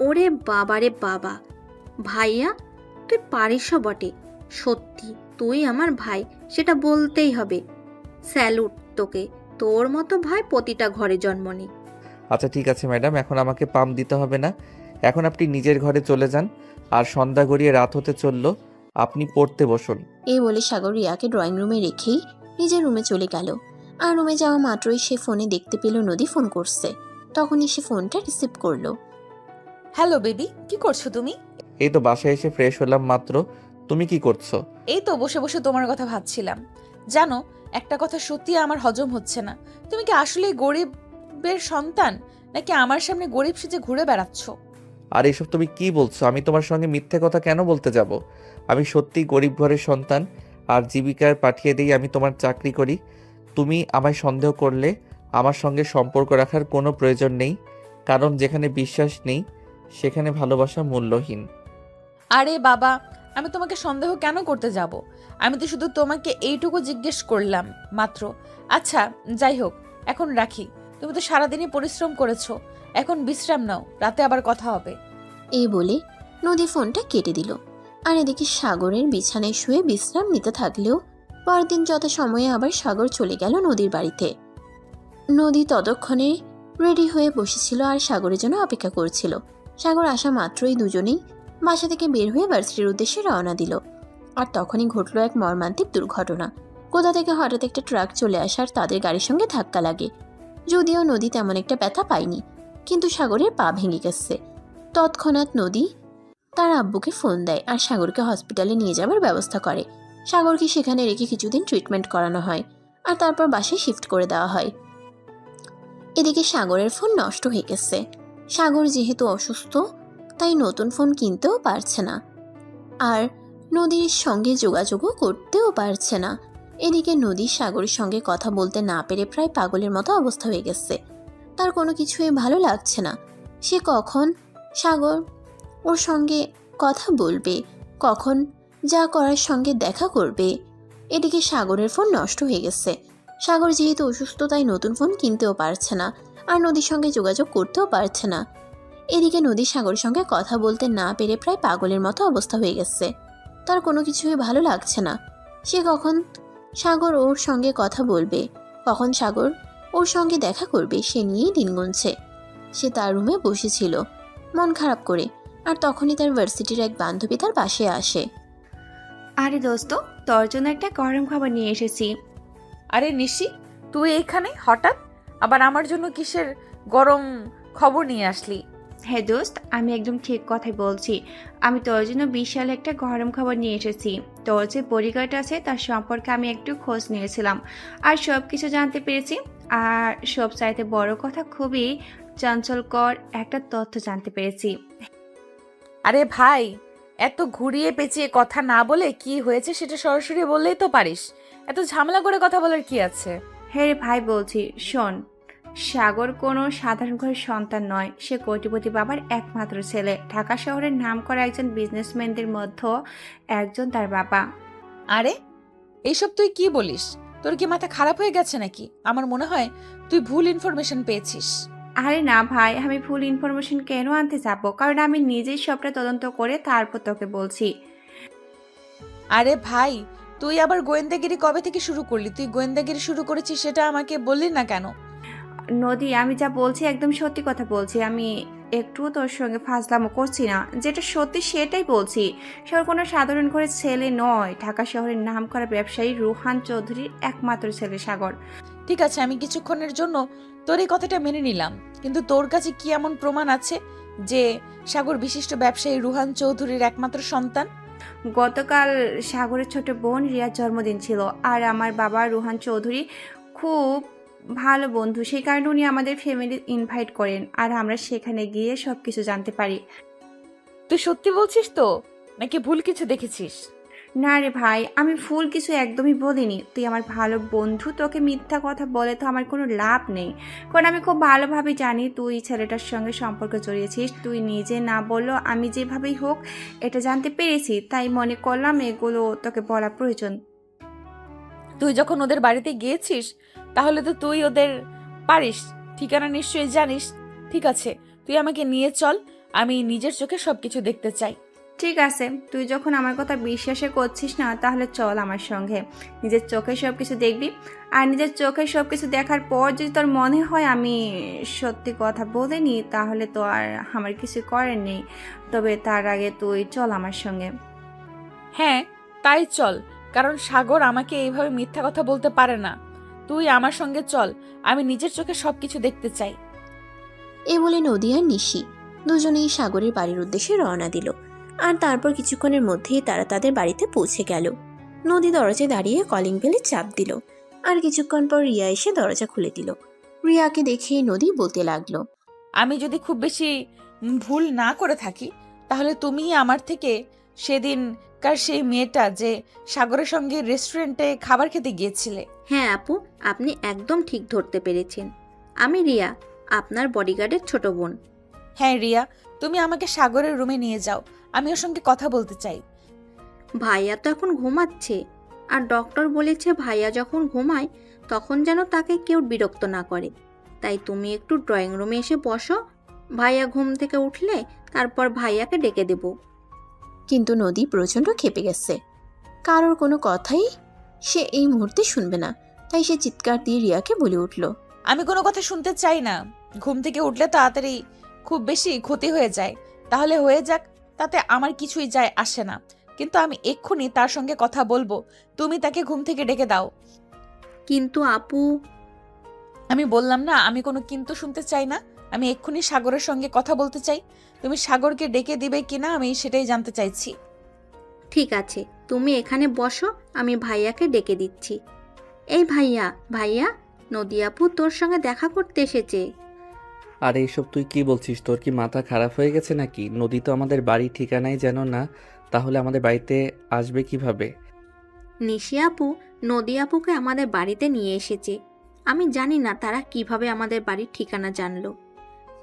ওরে বাবা রে বাবা, ভাইয়া তুই পারিসও বটে। সত্যি তুই আমার ভাই, সেটা বলতেই হবে। স্যালুট তোকে, তোর মতো ভাই প্রতিটা ঘরে জন্ম নিক। আচ্ছা ঠিক আছে ম্যাডাম, এখন আমাকে পাম দিতে হবে না। এখন আপনি নিজের ঘরে চলে যান। আর সন্ধ্যা গড়িয়ে রাত হতে চললো, আপনি পড়তে বসুন। এই বলে সাগর রিয়াকে ড্রয়িং রুমে রেখেই নিজের রুমে চলে গেল। আর রুমে যাওয়া মাত্রই সে ফোনে দেখতে পেল নদী ফোন করছে। তখনই সে ফোনটা রিসিভ করলো। হ্যালো বেবি, কি করছো তুমি? এই তো বাসায় এসে ফ্রেশ হলাম মাত্র। তুমি কি করছো? এই তো বসে বসে তোমার কথা ভাবছিলাম। জানো, একটা কথা সত্যি আমার হজম হচ্ছে না। তুমি কি আসলেই গরিবের সন্তান, নাকি আমার সামনে গরিব সেজে ঘুরে বেড়াচ্ছ? আর এসব তুমি কি বলছো? আমি তোমার সঙ্গে মিথ্যে কথা কেন বলতে যাব? আমি সত্যি গরিব ঘরের সন্তান, আর জীবিকার পাঠিয়ে দিই আমি তোমার চাকরি করি। তুমি আমায় সন্দেহ করলে আমার সঙ্গে সম্পর্ক রাখার কোনো প্রয়োজন নেই, কারণ যেখানে বিশ্বাস নেই সেখানে ভালোবাসা মূল্যহীন। আরে বাবা, আমি তোমাকে সন্দেহ কেন করতে যাব? আমি তো শুধু তোমাকে এইটুকু জিজ্ঞেস করলাম মাত্র। আচ্ছা যাই হোক, এখন রাখি। তুমি তো সারাদিনই পরিশ্রম করেছো, এখন বিশ্রাম নাও, রাতে আবার কথা হবে। এই বলে নদী ফোনটা কেটে দিল। আর এদিকে সাগরের বিছানায় শুয়ে বিশ্রাম নিতে থাকলেও পরদিন যথাসময়ে আবার সাগর চলে গেল নদীর বাড়িতে। নদী ততক্ষণে রেডি হয়ে বসেছিল আর সাগরের জন্য অপেক্ষা করছিল। সাগর আসা মাত্রই দুজনেই বাসা থেকে বের হয়ে ভার্সিটির উদ্দেশ্যে রওনা দিল। আর তখনই ঘটল এক মর্মান্তিক দুর্ঘটনা। কোথা থেকে হঠাৎ একটা ট্রাক চলে আসার তাদের গাড়ির সঙ্গে ধাক্কা লাগে। যদিও নদী তেমন একটা ব্যথা পায়নি, কিন্তু সাগরের পা ভেঙে গেছে। তৎক্ষণাৎ নদী তার আব্বুকে ফোন দেয় আর সাগরকে হসপিটালে নিয়ে যাবার ব্যবস্থা করে। সাগরকে সেখানে রেখে কিছুদিন ট্রিটমেন্ট করানো হয় আর তারপর বাসায় শিফট করে দেওয়া হয়। এদিকে সাগরের ফোন নষ্ট হয়ে গেছে। সাগর যেহেতু অসুস্থ, তাই নতুন ফোন কিনতেও পারছে না আর নদীর সঙ্গে যোগাযোগও করতেও পারছে না। এদিকে নদী সাগরের সঙ্গে কথা বলতে না পেরে প্রায় পাগলের মতো অবস্থা হয়ে গেছে। তার কোনো কিছুই ভালো লাগছে না। সে কখন সাগর ওর সঙ্গে কথা বলবে, কখন যা করার সঙ্গে দেখা করবে। এদিকে সাগরের ফোন নষ্ট হয়ে গেছে। সাগর যেহেতু অসুস্থ, তাই নতুন ফোন কিনতেও পারছে না আর নদীর সঙ্গে যোগাযোগ করতেও পারছে না। এদিকে নদী সাগরের সঙ্গে কথা বলতে না পেরে প্রায় পাগলের মতো অবস্থা হয়ে গেছে। তার কোনো কিছুই ভালো লাগছে না। সে কখন সাগর ওর সঙ্গে কথা বলবে, কখন সাগর ওর সঙ্গে দেখা করবে, সে নিয়েই দিন গুনছে। সে তার রুমে বসেছিল মন খারাপ করে, আর তখনই তার ভার্সিটির এক বান্ধবী তার পাশে আসে। আরে দোস্ত, তোর জন্য একটা গরম খাবার নিয়ে এসেছি। আরে নিশি, তুই এইখানে হঠাৎ? আবার আমার জন্য কিসের গরম খবর নিয়ে আসলি? হ্যাঁ দোস্ত, আমি একদম ঠিক কথাই বলছি। আমি তোর জন্য বিশাল একটা গরম খাবার নিয়ে এসেছি। তোর যে বডিগার্ড আছে তার সম্পর্কে আমি একটু খোঁজ নিয়েছিলাম আর সব কিছু জানতে পেরেছি। আর সব চাইতে বড় কথা, খুবই চাঞ্চল্যকর একটা তথ্য জানতে পেরেছি। আরে ভাই, এত ঘুরিয়ে পেঁচিয়ে কথা না বলে কি হয়েছে সেটা সরাসরি বললেই তো পারিস। এত ঝামেলা করে কথা বলার কি আছে? হ্যাঁ রে ভাই, বলছি শোন, সাগর কোনো সাধারণ ঘরের সন্তান নয়। সে কোটিপতি বাবার একমাত্র ছেলে। ঢাকা শহরের নামকরা একজন বিজনেসম্যানদের মধ্যে একজন তার বাবা। আরে এইসব তুই কি বলিস? তোর কি মাথা খারাপ হয়ে গেছে নাকি? আমার মনে হয় তুই ভুল ইনফরমেশন পেয়েছিস। আরে না ভাই, আমি ভুল ইনফরমেশন কেন আনতে যাবো? কারণ আমি নিজেই সবটা তদন্ত করে তারপর তোকে বলছি। আরে ভাই, তুই আবার গোয়েন্দাগিরি কবে থেকে শুরু করলি? তুই গোয়েন্দাগিরি শুরু করেছিস সেটা আমাকে বললি না কেন? নদী, আমি যা বলছি একদম সত্যি কথা বলছি। আমি একটুও তোর সঙ্গে ফাজলামো করছি না। যেটা সত্যি সেটাই বলছি। সে কোনো সাধারণ ঘরের ছেলে নয়। ঢাকা শহরের নামকরা ব্যবসায়ী রুহান চৌধুরীর একমাত্র ছেলে সাগর। ঠিক আছে, আমি কিছুক্ষণের জন্য তোর এই কথাটা মেনে নিলাম, কিন্তু তোর কাছে কি এমন প্রমাণ আছে যে সাগর বিশিষ্ট ব্যবসায়ী রুহান চৌধুরীর একমাত্র সন্তান? গতকাল সাগরের ছোট বোন রিয়ার জন্মদিন ছিল, আর আমার বাবা রুহান চৌধুরী খুব ভালো বন্ধু। সেই কারণে উনি আমাদের ফ্যামিলি ইনভাইট করেন, আর আমরা সেখানে গিয়ে সব কিছু জানতে পারি। তুই সত্যি বলছিস তো, নাকি ভুল কিছু দেখেছিস? না রে ভাই, আমি ভুল কিছু একদমই বলিনি। তুই আমার ভালো বন্ধু, তোকে মিথ্যা কথা বলে তো আমার কোনো লাভ নেই। কারণ আমি খুব ভালোভাবে জানি তুই ছেলেটার সঙ্গে সম্পর্ক জড়িয়েছিস। তুই নিজে না বললেও আমি যেভাবেই হোক এটা জানতে পেরেছি, তাই মনে করলাম এগুলো তোকে বলা প্রয়োজন। তুই যখন ওদের বাড়িতে গিয়েছিস তাহলে তো তুই ওদের পারিস, ঠিকানা নিশ্চয়ই জানিস। ঠিক আছে, তুই আমাকে নিয়ে চল, আমি নিজের চোখে সবকিছু দেখতে চাই। ঠিক আছে, তুই যখন আমার কথা বিশ্বাসে করছিস না, তাহলে চল আমার সঙ্গে। নিজের চোখে সব কিছু দেখবি, আর নিজের চোখে সব কিছু দেখার পর যদি তোর মনে হয় আমি সত্যি কথা বলিনি, তাহলে তো আর আমার কিছু করার নেই। তবে তার আগে তুই চল আমার সঙ্গে। হ্যাঁ, তাই চল, কারণ সাগর আমাকে এইভাবে মিথ্যা কথা বলতে পারে না। তুই আমার সঙ্গে চল, আমি নিজের চোখে সবকিছু দেখতে চাই। এ বলে নদী আর নিশি দুজনেই সাগরের বাড়ির উদ্দেশ্যে রওনা দিল। আর তারপর কিছুক্ষণের মধ্যেই তারা তাদের বাড়িতে পৌঁছে গেল। নদী দরজায় দাঁড়িয়ে কলিং বেলে চাপ দিল, আর কিছুক্ষণ পর রিয়া এসে দরজা খুলে দিল। রিয়াকে দেখে নদী বলতে লাগলো, আমি যদি খুব বেশি ভুল না করে থাকি, তাহলে তুমি আমার থেকে সেদিনকার সেই মেয়েটা যে সাগরের সঙ্গে রেস্টুরেন্টে খাবার খেতে গিয়েছিলে। হ্যাঁ আপু, আপনি একদম ঠিক ধরতে পেরেছেন। আমি রিয়া, আপনার বডিগার্ডের ছোট বোন। হ্যাঁ রিয়া, তুমি আমাকে সাগরের রুমে নিয়ে যাও, আমি ওর সঙ্গে কথা বলতে চাই। ভাইয়া তো এখন ঘুমাচ্ছে, আর ডক্টর বলেছে ভাইয়া যখন ঘুমায় তখন যেন তাকে কেউ বিরক্ত না করে। তাই তুমি একটু ড্রয়িং রুমে এসে বসো, ভাইয়া ঘুম থেকে উঠলে তারপর ভাইয়াকে ডেকে দেব। কিন্তু নদী প্রচণ্ড ক্ষেপে গেছে। কারোর কোনো কথাই সে এই মুহূর্তে শুনবে না, তাই সে চিৎকার দিয়ে রিয়াকে বলে উঠল, আমি কোনো কথা শুনতে চাই না। ঘুম থেকে উঠলে তাড়াতাড়ি খুব বেশি ক্ষতি হয়ে যায়, তাহলে হয়ে যাক, তাতে আমার কিছুই যায় আসে না, কিন্তু আমি এক্ষুনি তার সঙ্গে কথা বলবো। তুমি তাকে ঘুম থেকে ডেকে দাও। কিন্তু আপু, আমি বললাম না, আমি কোনো কিন্তু শুনতে চাই না। আমি এক্ষুনি সাগরের সঙ্গে কথা বলতে চাই। তুমি সাগরকে ডেকে দিবে কিনা আমি সেটাই জানতে চাইছি। ঠিক আছে, তুমি এখানে বসো, আমি ভাইয়াকে ডেকে দিচ্ছি। এই ভাইয়া, ভাইয়া, নদী আপু তোর সঙ্গে দেখা করতে এসেছে। আর এইসব তুই কি বলছিস? তোর কি মাথা খারাপ হয়ে গেছে নাকি? নদী তো আমাদের বাড়ির ঠিকানাই জানো না, তাহলে আমাদের বাড়িতে আসবে কিভাবে? নিশি আপু নদী আপুকে আমাদের বাড়িতে নিয়ে এসেছে। আমি জানি না তারা কিভাবে আমাদের বাড়ির ঠিকানা জানলো।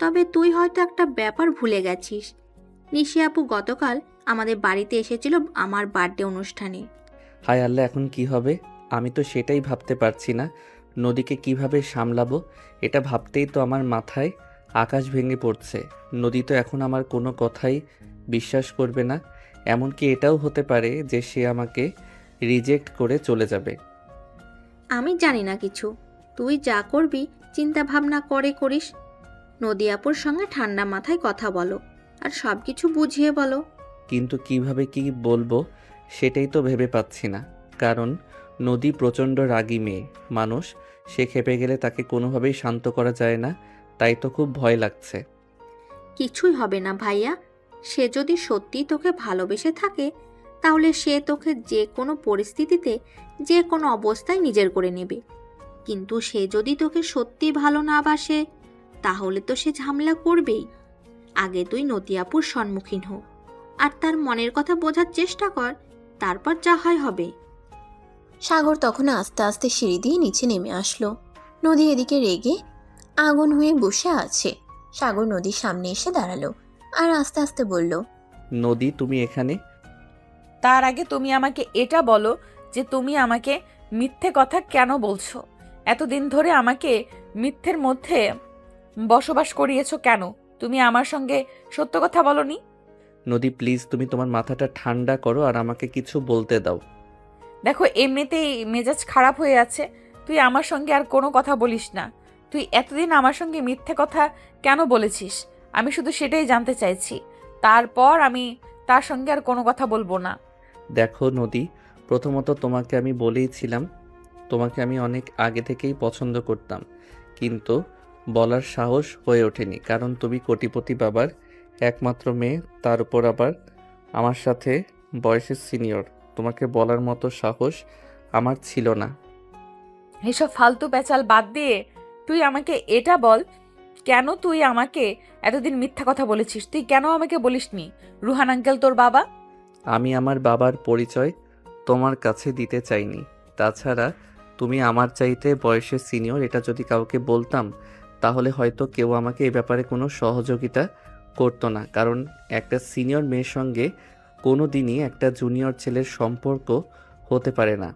তবে তুই হয়তো একটা ব্যাপার ভুলে গেছিস। নিশি আপু গতকাল আমাদের বাড়িতে এসেছিল আমার বার্থডে অনুষ্ঠানে। হায় আল্লাহ, এখন কি হবে? আমি তো সেটাই ভাবতে পারছি না, নদীকে কিভাবে সামলাবো। এটা ভাবতেই তো আমার মাথায় আকাশ ভেঙে পড়ছে। নদী তো এখন আমার কোনো কথাই বিশ্বাস করবে না। এমনকি এটাও হতে পারে যে সে আমাকে রিজেক্ট করে চলে যাবে। আমি জানি না কিছু, তুই যা করবি চিন্তা ভাবনা করে করিস। নদী আপুর সঙ্গে ঠান্ডা মাথায় কথা বলো, আর সব কিছু বুঝিয়ে বলো। কিন্তু কিভাবে কি বলবো সেটাই তো ভেবে পাচ্ছি না, কারণ নদী প্রচণ্ড রাগী মেয়ে মানুষ। সে খেপে গেলে তাকে কোনোভাবেই শান্ত করা যায় না, তাই তো খুব ভয় লাগছে। কিছুই হবে না ভাইয়া, সে যদি সত্যিই তোকে ভালোবেসে থাকে তাহলে সে তোকে যে কোনো পরিস্থিতিতে যে কোনো অবস্থায় নিজের করে নেবে। কিন্তু সে যদি তোকে সত্যি ভালো না বাসে তাহলে তো সে ঝামেলা করবেই। আগে তুই নদী আপুর সম্মুখীন হো, আর তার মনের কথা বোঝার চেষ্টা কর, তারপর যা হয় হবে। সাগর তখন আস্তে আস্তে সিঁড়ি দিয়ে নিচে নেমে আসলো। নদী এদিকে রেগে আগুন হয়ে বসে আছে। সাগর নদীর সামনে এসে দাঁড়ালো আর আস্তে আস্তে বলল, নদী তুমি এখানে? তার আগে তুমি আমাকে এটা বলো যে তুমি আমাকে মিথ্যে কথা কেন বলছো? এতদিন ধরে আমাকে মিথ্যের মধ্যে বসবাস করিয়েছো কেন? তুমি আমার সঙ্গে সত্য কথা বলনি। নদী প্লিজ তুমি তোমার মাথাটা ঠান্ডা করো আর আমাকে কিছু বলতে দাও। দেখো এমনিতেই মেজাজ খারাপ হয়ে আছে, তুই আমার সঙ্গে আর কোনো কথা বলিস না। তুই এতদিন আমার সঙ্গে মিথ্যে কথা কেন বলেছিস? আমি শুধু সেটাই জানতে চাইছি। তারপর আমি তার সঙ্গে আর কোনো কথা বলবো না। দেখো নদী, প্রথমত তোমাকে আমি বলেইছিলাম তোমাকে আমি অনেক আগে থেকেই পছন্দ করতাম, কিন্তু বলার সাহস হয়ে ওঠেনি, কারণ তুমি কোটিপতি বাবার একমাত্র মেয়ে, তার উপর আবার আমার সাথে বয়সের সিনিয়র। তোমাকে বলার মতো সাহস আমার ছিল না। এসব ফালতু প্যাচাল বাদ দিয়ে তুই আমাকে এটা বল, কেন তুই আমাকে এতদিন মিথ্যা কথা বলেছিস? তুই কেন আমাকে বলিসনি রুহান আঙ্কেল তোর বাবা? আমি আমার বাবার পরিচয় তোমার কাছে দিতে চাইনি। তাছাড়া তুমি আমার চাইতে বয়সে সিনিয়র, এটা যদি কাউকে বলতাম তাহলে হয়তো কেউ আমাকে এ ব্যাপারে কোনো সহযোগিতা করতো না, কারণ একটা সিনিয়র মেয়ের সঙ্গে কোনো দিনই একটা জুনিয়র ছেলের সম্পর্ক হতে পারে না।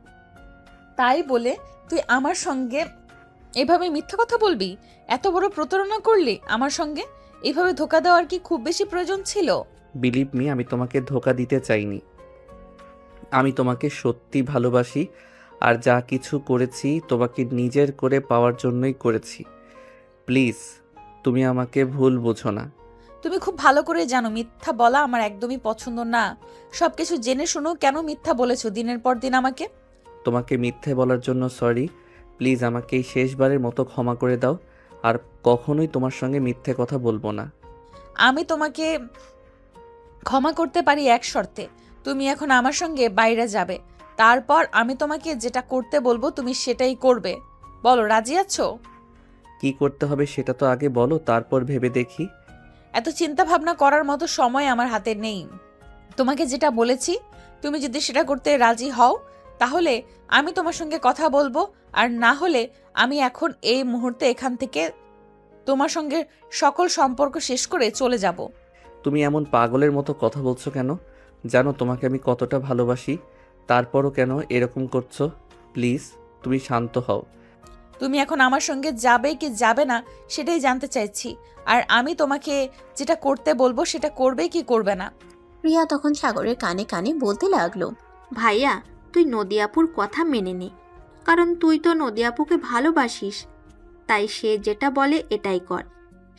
তাই বলে তুই আমার সঙ্গে এভাবে মিথ্যা কথা বলবি? এত বড় প্রতারণা করলি আমার সঙ্গে? এভাবে ধোকা দেওয়ার কি খুব বেশি প্রয়োজন ছিল? বিলিভ মি, আমি তোমাকে ধোকা দিতে চাইনি। আমি তোমাকে সত্যি ভালোবাসি, আর যা কিছু করেছি তোমাকে নিজের করে পাওয়ার জন্যই করেছি। প্লিজ তুমি আমাকে ভুল বোঝো না। তুমি খুব ভালো করে জানো মিথ্যা বলা আমার একদমই পছন্দ না। সবকিছু জেনে শুনো কেন মিথ্যা বলেছো দিনের পর দিন আমাকে? তোমাকে মিথ্যে বলার জন্য সরি। প্লিজ আমাকে এই শেষবারের মতো ক্ষমা করে দাও, আর কখনোই তোমার সঙ্গে মিথ্যে কথা বলবো না। আমি তোমাকে ক্ষমা করতে পারি এক শর্তে। তুমি এখন আমার সঙ্গে বাইরে যাবে, তারপর আমি তোমাকে যেটা করতে বলবো তুমি সেটাই করবে। বলো রাজি আছো? কি করতে হবে সেটা তো আগে বলো, তারপর ভেবে দেখি। এত চিন্তা ভাবনা করার মতো সময় আমার হাতে নেই। তোমাকে যেটা বলেছি তুমি যদি সেটা করতে রাজি হও তাহলে আমি তোমার সঙ্গে কথা বলবো, আর না হলে আমি এখন এই মুহূর্তে এখান থেকে তোমার সঙ্গে সকল সম্পর্ক শেষ করে চলে যাব। তুমি এমন পাগলের মতো কথা বলছো কেন? জানো তোমাকে আমি কতটা ভালোবাসি, তারপরও কেন এরকম করছো? প্লিজ তুমি শান্ত হও। তুমি এখন আমার সঙ্গে যাবে কি যাবে না সেটাই জানতে চাইছি, আর আমি তোমাকে যেটা করতে বলবো সেটা করবে কি করবে না। রিয়া তখন সাগরের কানে কানে বলতে লাগলো, ভাইয়া তুই নদিয়াপুর কথা মেনে নে, কারণ তুই তো নদিয়াপুকে ভালোবাসিস। তাই সে যেটা বলে এটাই কর।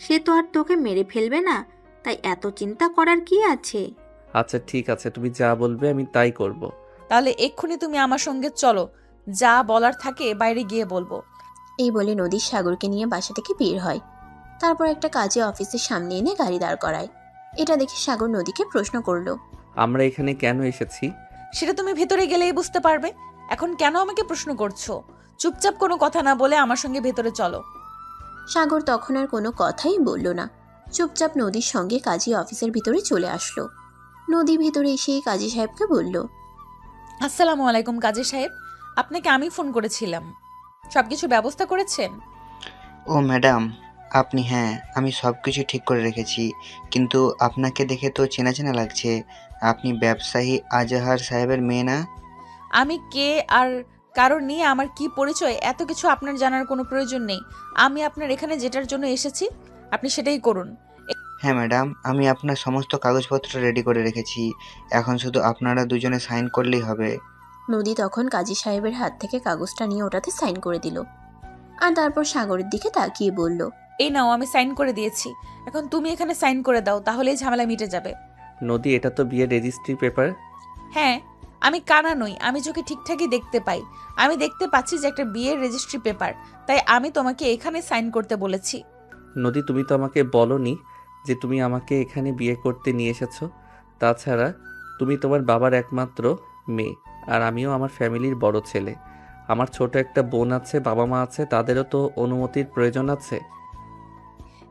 সে তো আর তোকে মেরে ফেলবে না, তাই এত চিন্তা করার কি আছে? আচ্ছা ঠিক আছে, তুমি যা বলবে আমি তাই করব। তাহলে এক্ষুনি তুমি আমার সঙ্গে চলো, যা বলার থাকে বাইরে গিয়ে বলবো। এই বলে নদী সাগরকে নিয়ে বাসা থেকে বের হয়। তারপর একটা কাজে অফিসের সামনে এনে গাড়ি দাঁড় করায়। এটা দেখে সাগর নদীকে প্রশ্ন করলো, আমরা এখানে কেন এসেছি? সেটা তুমি ভেতরে গেলেই বুঝতে পারবে। এখন কেন আমাকে প্রশ্ন করছো? চুপচাপ কোনো কথা না বলে আমার সঙ্গে ভেতরে চলো। সাগর তখন আর কোনো কথাই বলল না, চুপচাপ নদীর সঙ্গে কাজী অফিসের ভিতরে চলে আসলো। নদী ভিতরে এসে কাজী সাহেবকে বলল, আসসালামু আলাইকুম কাজী সাহেব, আপনাকে আমি ফোন করেছিলাম। সবকিছু ব্যবস্থা করেছেন? ও ম্যাডাম, আপনি? হ্যাঁ, আমি সব কিছু ঠিক করে রেখেছি, কিন্তু আপনাকে দেখে তো চেনা চেনা লাগছে। আপনি ব্যবসায়ী আজহার সাহেবের মেয়ে না? আমি কে আর কারণ নিয়ে আমার কি পরিচয় এত কিছু আপনার জানার কোনো প্রয়োজন নেই। আমি আপনার এখানে যেটার জন্য এসেছি আপনি সেটাই করুন। হ্যাঁ ম্যাডাম, আমি আপনার সমস্ত কাগজপত্র রেডি করে রেখেছি, এখন শুধু আপনারা দুজনে সাইন করলেই হবে। নদী তখন কাজী সাহেবের হাত থেকে কাগজটা নিয়ে ওটাতে সাইন করে দিল, আর তারপর সাগরের দিকে তাকিয়ে বলল, এই নাও আমি সাইন করে দিয়েছি, এখন তুমি এখানে সাইন করে দাও, তাহলেই ঝামেলা মিটে যাবে। নদী, এটা তো বিয়ের রেজিস্ট্রি পেপার। হ্যাঁ, আমি কানা নই, আমি চোখে ঠিকঠাকই দেখতে পাই। আমি দেখতে পাচ্ছি যে একটা বিয়ের রেজিস্ট্রি পেপার, তাই আমি তোমাকে এখানে সাইন করতে বলেছি। নদী, তুমি তো আমাকে বলনি যে তুমি আমাকে এখানে বিয়ে করতে নিয়ে এসেছো। তাছাড়া তুমি তোমার বাবার একমাত্র মেয়ে, আর আমিও আমার ফ্যামিলির বড় ছেলে। আমার ছোট একটা বোন আছে, বাবা মা আছে, তাদেরও তো অনুমতির প্রয়োজন আছে।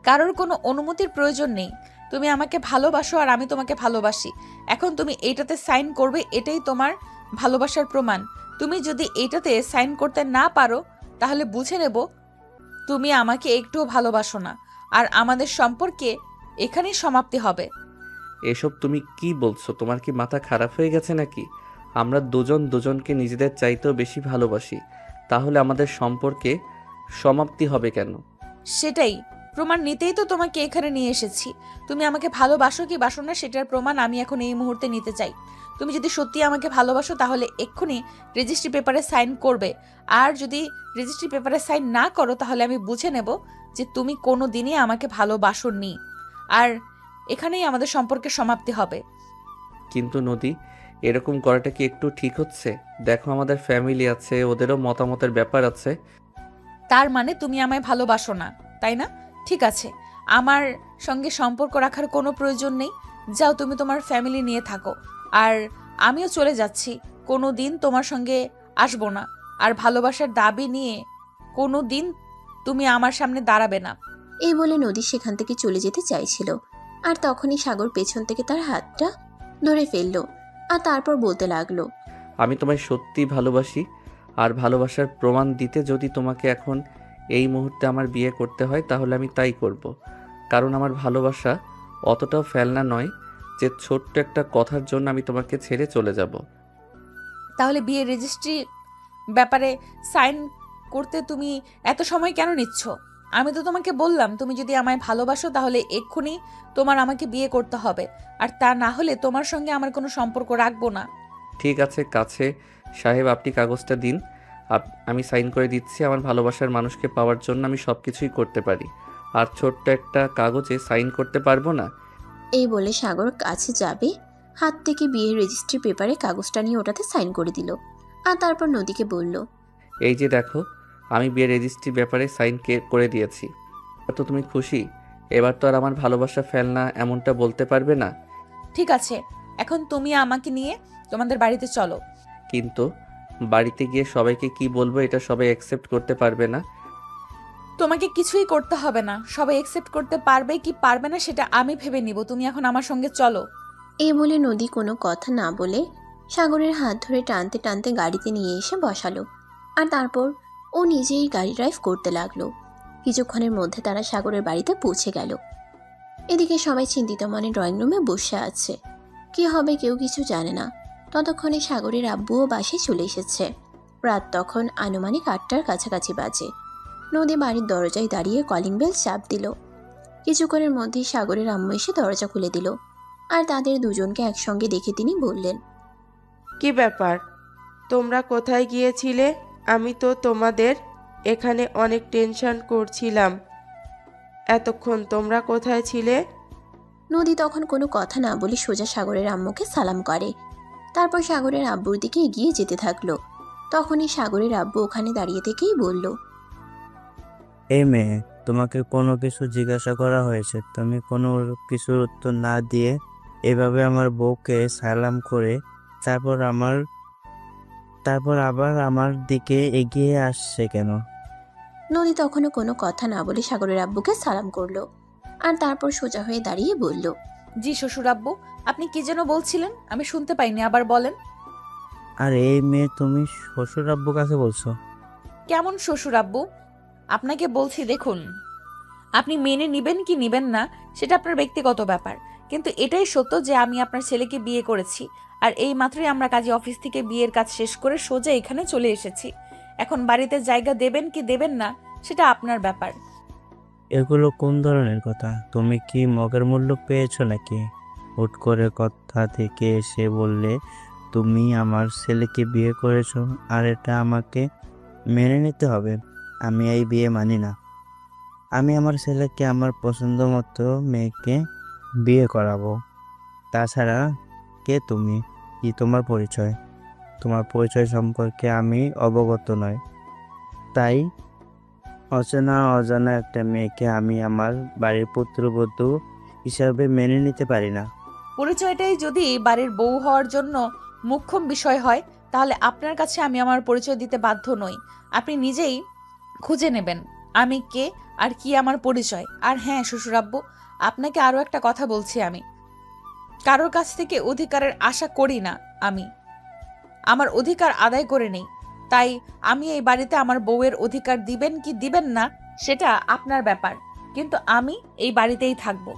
কারোর কোনো অনুমতির প্রয়োজন নেই। তুমি আমাকে ভালোবাসো আর আমি তোমাকে ভালোবাসি। এখন তুমি এইটাতে সাইন করবে, এটাই তোমার ভালোবাসার প্রমাণ। তুমি যদি এটাতে সাইন করতে না পারো তাহলে বুঝে নেব তুমি আমাকে একটুও ভালোবাসো না, আর আমাদের সম্পর্কে এখানেই সমাপ্তি হবে। এসব তুমি কি বলছো? তোমার কি মাথা খারাপ হয়ে গেছে নাকি? আমরা দুজন দুজনকে নিজেদের চাইতেও বেশি ভালোবাসি, তাহলে আমাদের সম্পর্কে সমাপ্তি হবে কেন? সেটাই প্রমাণ নিতেই তো তোমাকে এখানে নিয়ে এসেছি। তুমি আমাকে ভালোবাসো কি বাসো না সেটার প্রমাণ আমি এখন এই মুহূর্তে নিতে চাই। তুমি যদি সত্যি আমাকে ভালোবাসো তাহলে এক্ষুনি রেজিস্ট্রি পেপারে সাইন করবে, আর যদি রেজিস্ট্রি পেপারে সাইন না করো তাহলে আমি বুঝে নেব যে তুমি কোনো দিনই আমাকে ভালোবাসোনি, আর এখানেই আমাদের সম্পর্কের সমাপ্তি হবে। কিন্তু নদী, এরকম করাটা কি একটু ঠিক হচ্ছে? দেখো, আমাদের ফ্যামিলি আছে, ওদেরও মতামতের ব্যাপার আছে। তার মানে তুমি আমায় ভালোবাসো না, তাই না? ঠিক আছে, আমার সঙ্গে সম্পর্ক রাখার কোনো প্রয়োজন নেই। যাও, তুমি তোমার ফ্যামিলি নিয়ে থাকো, আর আমিও চলে যাচ্ছি। কোনো দিন তোমার সঙ্গে আসবো না, আর ভালোবাসার দাবি নিয়ে কোনো দিন তুমি আমার সামনে দাঁড়াবে না। এই বলে নদী সেখান থেকে চলে যেতে চাইছিল, আর তখনই সাগর পেছন থেকে তার হাতটা ধরে ফেললো, আর তারপর বলতে লাগলো, আমি তোমায় সত্যি ভালোবাসি, আর ভালোবাসার প্রমাণ দিতে যদি তোমাকে এখন এই মুহূর্তে আমার বিয়ে করতে হয় তাহলে আমি তাই করব। কারণ আমার ভালোবাসা অতটাও ফেলনা নয় যে ছোট্ট একটা কথার জন্য আমি তোমাকে ছেড়ে চলে যাব। তাহলে বিয়ের রেজিস্ট্রি ব্যাপারে সাইন করতে তুমি এত সময় কেন নিচ্ছ? আমি তো তোমাকে বললাম তুমি যদি আমায় ভালোবাসো তাহলে এক্ষুনি তোমার আমাকে বিয়ে করতে হবে, আর তা না হলে তোমার সঙ্গে আমার কোনো সম্পর্ক রাখবো না। ঠিক আছে কাছে সাহেব, আপনি কাগজটা দিন, আমি সাইন করে দিচ্ছি। আমার ভালোবাসার মানুষকে পাওয়ার জন্য আমি সব কিছুই করতে পারি, আর ছোট্ট একটা কাগজে সাইন করতে পারবো না? এই বলে সাগর কাছে যাবে, হাত থেকে বিয়ের রেজিস্ট্রি পেপারে কাগজটা নিয়ে ওটাতে সাইন করে দিল, আর তারপর নদীকে বলল, এই যে দেখো, আমি বিয়ের রেজিস্ট্রি ব্যাপারে সাইন করে দিয়েছি। তো তুমি খুশি? এবার তো আর আমার ভালোবাসা ফেলনা এমনটা বলতে পারবে না। ঠিক আছে, এখন তুমি আমাকে নিয়ে তোমাদের বাড়িতে চলো। কিন্তু বাড়িতে গিয়ে সবাইকে কি বলবো এটা সবাই অ্যাকসেপ্ট করতে পারবে না। তোমাকে কিছুই করতে হবে না, সবাই একসেপ্ট করতে পারবে কি পারবে না সেটা আমি ভেবে নিব। তুমি এখন আমার সঙ্গে চলো। এই বলে নদী কোনো কথা না বলে সাগরের হাত ধরে টানতে টানতে গাড়িতে নিয়ে এসে বসালো, আর তারপর ও নিজেই গাড়ি ড্রাইভ করতে লাগলো। কিছুক্ষণের মধ্যে তারা সাগরের বাড়িতে পৌঁছে গেল। এদিকে সবাই চিন্তিত মনে ড্রয়িং রুমে বসে আছে, কি হবে কেউ কিছু জানে না। ততক্ষণে সাগরের আব্বুও বাসায় চলে এসেছে। রাত তখন আনুমানিক 8টার কাছাকাছি বাজে। নদী বাড়ির দরজায় দাঁড়িয়ে কলিং বেল চাপ দিল। কিছুক্ষণের মধ্যেই সাগরের আম্মু এসে দরজা খুলে দিল, আর তাদের দুজনকে একসঙ্গে দেখে তিনি বললেন, কি ব্যাপার, তোমরা কোথায় গিয়েছিলে? আমি তো তোমাদের এখানে অনেক টেনশন করছিলাম। এতক্ষণ তোমরা কোথায় ছিলে? নদী তখন কোনো কথা না বলে সোজা সাগরের আম্মুকে সালাম করে, তারপর সাগরের আব্বুর দিকে এগিয়ে যেতে থাকলো। তখনই সাগরের আব্বু ওখানে দাঁড়িয়ে থেকেই বলল, এই মেয়ে, তোমাকে কোনো কিছু জিজ্ঞাসা করা হয়েছে, তুমি কোনো কিছুর উত্তর না দিয়ে এভাবে আমার বউকে সালাম করে তারপর আবার আমার দিকে এগিয়ে আসছে কেন? নদী তখনও কোনো কথা না বলে সাগরের আব্বুকে সালাম করলো, আর তারপর সোজা হয়ে দাঁড়িয়ে বলল, জি শ্বশুর আব্বু, আপনি কি যেন বলছিলেন? আমি শুনতে পাইনি, আবার বলেন। আর এই মেয়ে, তুমি শ্বশুর আব্বু কাছে বলছো? কেমন শ্বশুর আব্বু? আপনাকে বলছি, দেখুন, আপনি মেনে নিবেন কি নিবেন না সেটা আপনার ব্যক্তিগত ব্যাপার, কিন্তু এটাই সত্য যে আমি আপনার ছেলেকে বিয়ে করেছি, আর এই মাত্রই আমরা কাজী অফিস থেকে বিয়ের কাজ শেষ করে সোজা এখানে চলে এসেছি। এখন বাড়িতে জায়গা দেবেন কি দেবেন না সেটা আপনার ব্যাপার। এগুলো কোন ধরনের কথা? তুমি কি মগের মূল্য পেয়েছো নাকি? হুট করে কথা থেকে এসে বললে তুমি আমার ছেলেকে বিয়ে করেছো, আর এটা আমাকে মেনে নিতে হবে? আমি এই বিয়ে মানি না। আমি আমার ছেলেকে আমার পছন্দ মতো মেয়েকে বিয়ে করাবো। তাছাড়া কে তুমি? কি তোমার পরিচয়? তোমার পরিচয় সম্পর্কে আমি অবগত নই, তাই অজানা একটা মেয়েকে আমি আমার বাড়ির পুত্রবধূ হিসাবে মেনে নিতে পারি না। পরিচয়টাই যদি বাড়ির বউ হওয়ার জন্য মুখ্যম বিষয় হয় তাহলে আপনার কাছে আমি আমার পরিচয় দিতে বাধ্য নই। আপনি নিজেই খুঁজে নেবেন আমি কে আর কি আমার পরিচয়। আর হ্যাঁ শ্বশুর আব্বু, আপনাকে আরও একটা কথা বলছি, আমি কারোর কাছ থেকে অধিকারের আশা করি না। আমি আমার অধিকার আদায় করে নেই। তাই আমি এই বাড়িতে আমার বউয়ের অধিকার দিবেন কি দিবেন না সেটা আপনার ব্যাপার, কিন্তু আমি এই বাড়িতেই থাকবো।